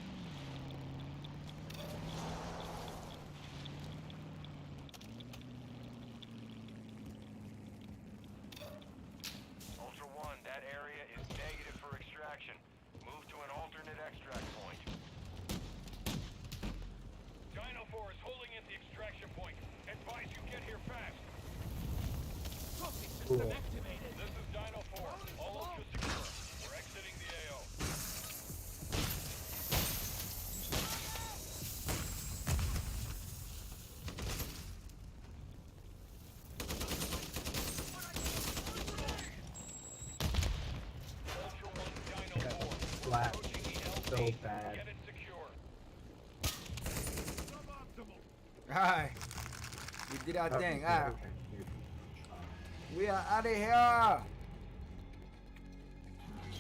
Cool.
Activated.
This is Dino 4. All ultra secure. We're exiting the AO. Ultra 1, Dino
Got
4.
flat
Approaching the
so
LZ.
bad.
Get it secure.
Alright. We did our thing.
Okay,
Alright.
okay.
We are out of here.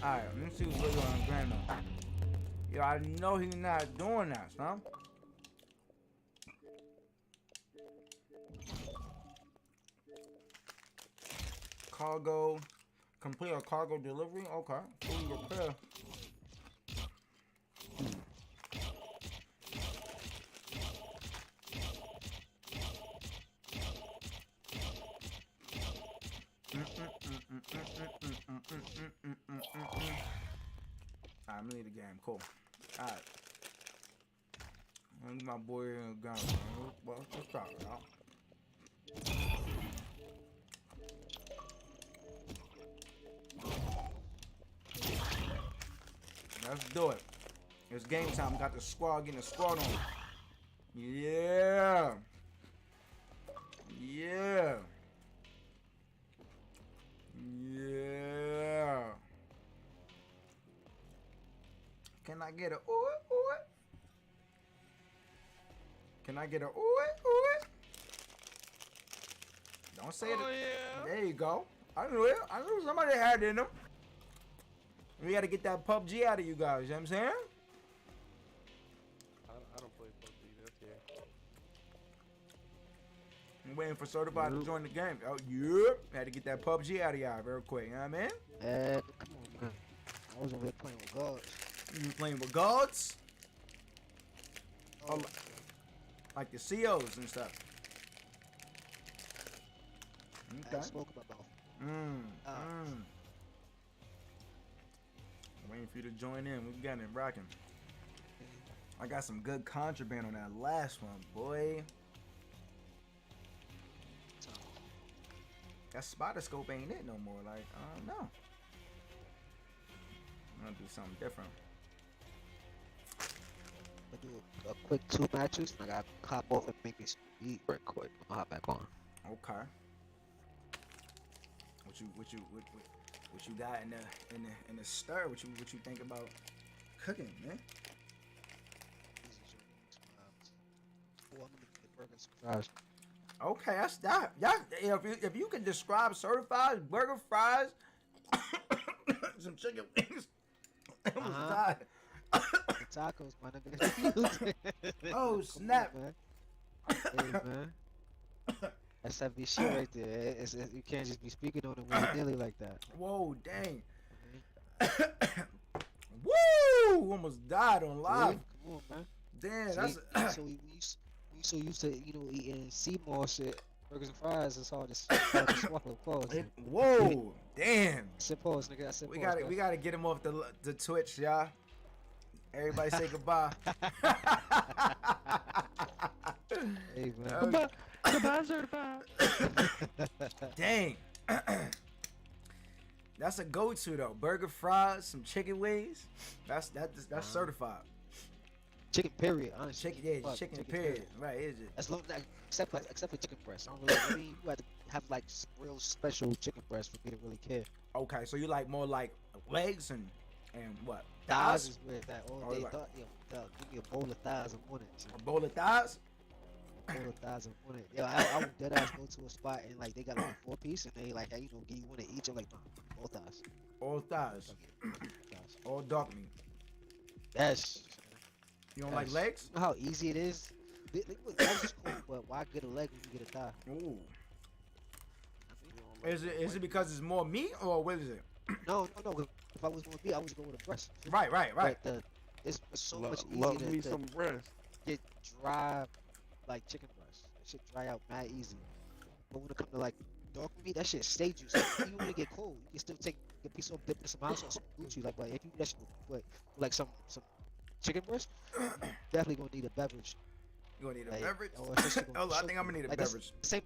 Alright, let me see what's going on Grandma. Yo, I know he's not doing that, son. Cargo. Complete a cargo delivery? Okay. Fully repair. Alright, I'm gonna need a game. Cool. Alright. Look at my boy in the gun. Well, let's talk, y'all. Let's do it. It's game time. Got the squad getting the squad on. Yeah. Yeah. Yeah. Can I get a ooh ooh? Can I get a ooh ooh? Don't say it. There you go. I knew it. I knew somebody had it in them. We gotta get that PUBG out of you guys, you know what I'm saying?
I don't play PUBG, that's yeah.
I'm waiting for Certified to join the game. Oh, yep. Had to get that PUBG out of y'all real quick, you know what I mean?
Come on, man. I was over here playing with gods.
You playing with gods? Oh, like the COs and stuff.
I
Okay.
spoke about both.
Waiting for you to join in. We got it rocking. I got some good contraband on that last one, boy. That spotter scope ain't it no more. Like, I don't know. I'm gonna do something different.
I'm gonna do a quick 2 matches. I gotta hop off and make me some eat real quick. I'll hop back on.
Okay. What you got in the stir? What you think about cooking, man?
Fries.
Okay, that's that. If you can describe certified burger fries, some chicken wings, it was
Uh-huh.
that.
The tacos, my nigga.
Oh,
Come
snap.
on, man. Hey, man. That's that shit right there. You can't just be speaking on it willy-nilly like that.
Whoa, dang. Woo! Almost died on live.
Come on, man.
Damn,
See,
that's
so we so used to, eating Seymour shit, burgers and fries. It's hard to swallow. Pause.
Whoa, damn.
I said pause, nigga. I said
We
pause.
gotta get him off the Twitch, y'all. Everybody say goodbye.
Hey, man.
Goodbye, certified.
Dang. That's a go-to though. Burger, fries, some chicken wings. That's certified.
Chicken period, honestly.
Chicken, yeah,
Fuck,
chicken period. Right, is it?
As long as except for chicken breast. I don't really. I mean, you have to have like real special chicken breast for me to really care.
Okay, so you like more like legs and what?
Thighs is where that all
Or
day.
like-
Give me a bowl of thighs and want it.
A bowl of thighs?
Bowl of thighs and want it. Yo, I would dead ass go to a spot and like they got like a 4-piece and they like, hey, give you one of each. I'm like, no, all thighs.
All thighs.
Thighs.
All dark meat.
Yes.
You don't like
Yes.
legs?
You know how easy it is? Legs is cool, but why get a leg when you get a thigh?
Ooh. Is it because it's more meat or what is it?
No. If I was going to be, I was going with a breast.
Right.
But it's so much
Love
easier
me
to
some breast.
get dry, like chicken breast. That shit dry out mad easy. But when it comes to like dog meat, that shit stay juicy. Even when it get cold, you can still take a piece of dip in some hot sauce, Gucci. Like if you do that shit with like some chicken breast, you definitely gonna need a beverage.
You gonna need a
Like,
beverage?
or it's just gonna
Oh, I
choke
think I'm gonna
you.
need a
Like, that's
beverage.
Same.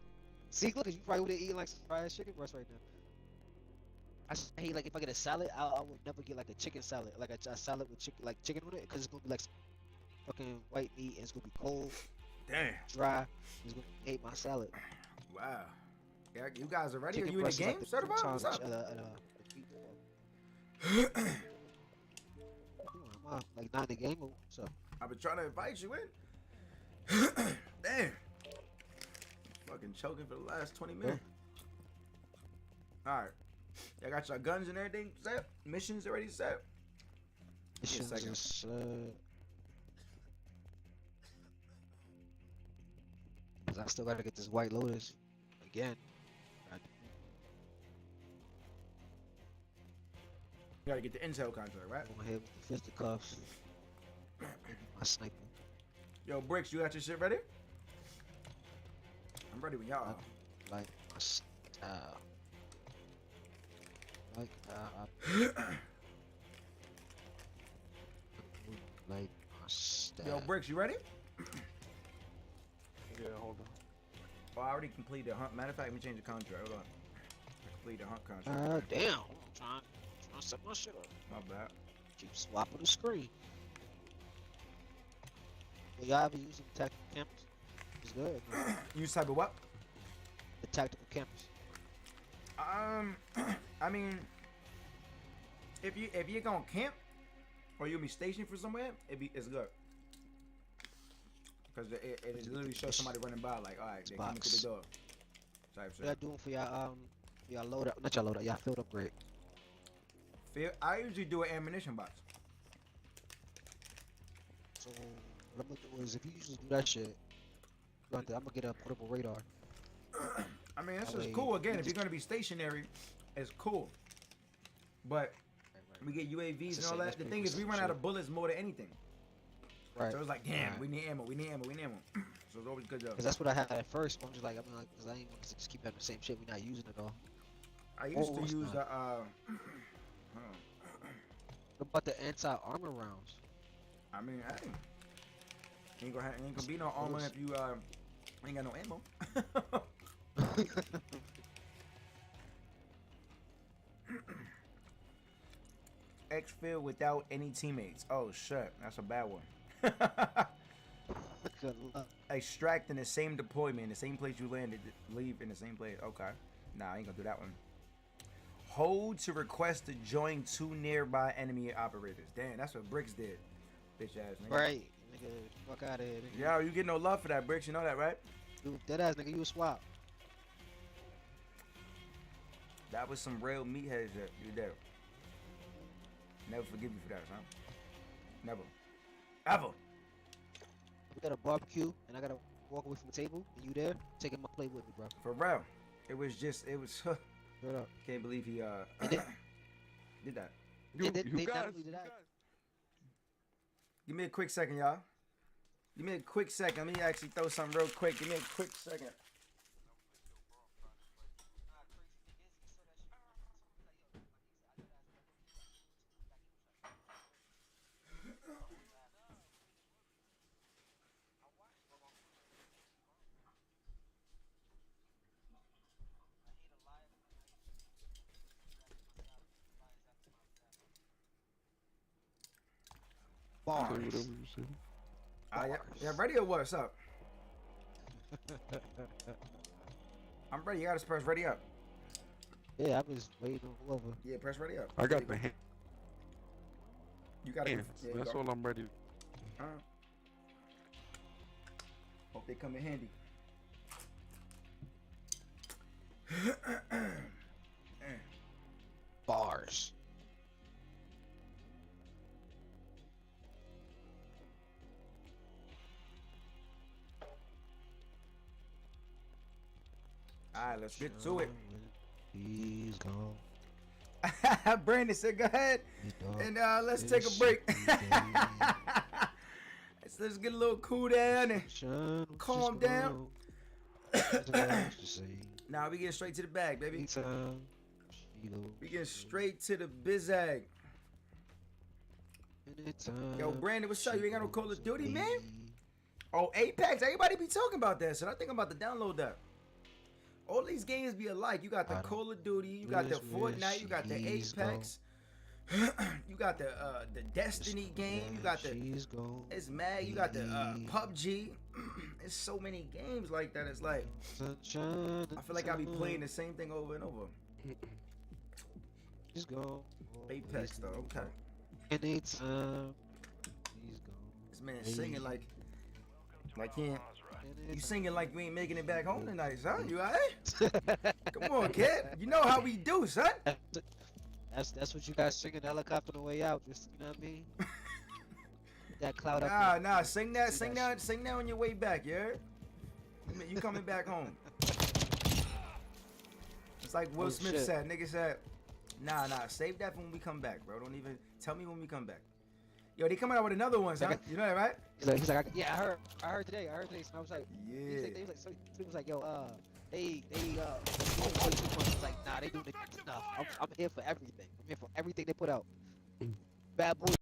See, look, you probably would have eaten like some fried chicken breast right now. I hate like if I get a salad, I would never get like a chicken salad, like a salad with chicken, like chicken on it, because it's gonna be like some fucking white meat and it's gonna be cold,
Damn.
dry. It's gonna hate my salad.
Wow. Yeah, you guys are ready?
Chicken
Are you in the
breast is
game,
like the
certified? What's
crouton,
up?
Am I, like not in the game or what's up?
I've been trying to invite you in. Damn. Fucking choking for the last 20 minutes. Alright. Y'all got your guns and everything set? Missions already set?
This
Give me a
shit
second.
just, 'cause I still gotta get this White Lotus again.
You gotta get the intel contract, right?
Go ahead with the fisticuffs. Maybe my sniper.
Yo, Bricks, you got your shit ready? I'm ready when y'all are.
Like my style. Like like my style.
Yo, Bricks, you ready?
Yeah, hold on.
Oh, I already completed the hunt. Matter of fact, let me change the contract. Hold on. I completed the hunt contract.
Damn. I'm trying to set my shit up.
My bad.
Keep swapping the screen. Well, y'all ever use the tactical cameras? It's good. No?
Use type of what?
The tactical cameras.
I mean, if you're gonna camp or you'll be stationed for somewhere, it's good. Cause it literally shows somebody running by like, all right, they're coming to the door. Type
What y'all
shit.
doing for y'all load up? Not y'all load up. Y'all field upgrade.
I usually do an ammunition box.
So what I'm gonna do is, if you usually do that shit, I'm gonna get a portable radar.
I mean, this
That
is
way
cool. Again,
you
if you're
just-
gonna be stationary, it's cool. But we get UAVs and all that. The thing is, we run out of bullets more than anything.
Right.
So it's like, damn,
Right.
we need ammo. So it's always good though.
Cause that's what I had at first. But I'm just like, cause I ain't want to just keep having the same shit. We're not using it all.
I used to
it's
use
not.
the
What about the anti-armor rounds?
I mean, hey, ain't gonna be no armor if you ain't got no ammo. Exfil without any teammates. Oh shit, that's a bad one.
Good luck.
Extract in the same deployment, the same place you landed, leave in the same place. Okay. Nah, I ain't gonna do that one. Hold to request to join two nearby enemy operators. Damn, that's what Bricks did. Bitch ass nigga.
Right, nigga, fuck out of here. Nigga.
Yeah, you get no love for that, Bricks. You know that, right?
You dead ass nigga, you a swap.
That was some real meathead shit. You did. Never forgive you for that, son. Never. Ever.
We got a barbecue, and I gotta walk away from the table, and you there, taking my plate with me, bro.
For real. It was.
Straight up.
Can't believe he
And then-
did that.
And then they
guys,
not only did that,
Give me a quick second, y'all. Give me a quick second. Let me actually throw something real quick. Give me a quick second.
bars.
Say whatever you say.
Yeah, ready or what's up? I'm ready. You gotta press ready up.
Yeah, I was waiting on whoever.
Yeah, press ready up.
I got the hand.
You gotta.
hands.
Yeah, you
That's
go.
all I'm ready.
Hope they come in handy.
Bars.
All right, let's get to it.
He's gone.
Brandon said, "Go ahead
He's done.
and let's take a break. let's get a little cool down and calm down. Now we get straight to the bag, baby. We get straight to the bizag. Yo, Brandon, what's up? You ain't got no Call of Duty, man? Oh, Apex. Everybody be talking about that, so I think I'm about to download that. All these games be alike. You got the
I don't
Call of Duty, you got the
wish
Fortnite, you got the
she's
Apex, you got the Destiny game, you got the
She's gone.
it's mad, you got the PUBG. It's so many games like that. It's like
Sunshine.
I feel like I be playing the same thing over and over.
She's gone.
Apex though, okay.
Anytime. She's gone.
This man singing like he ain't. You
Anytime.
singing like we ain't making it back home tonight, son. You alright? Come on, kid. You know how we do, son.
That's what you guys singing helicopter on the way out. Just you know what I mean? That cloud up.
Nah. Sing that
See that
on your way back, you heard? You coming back home. It's like Will
Oh,
Smith
shit.
said. Nigga said, nah. Save that for when we come back, bro. Don't even tell me when we come back. Yo, they coming out with another one, son.
Okay.
You know that, right?
He's like, yeah, I heard today. So I was like,
Yeah.
he was like, yo, they doing way too much. I was like, nah, they doing enough. I'm here for everything. I'm here for everything they put out. Bad Boys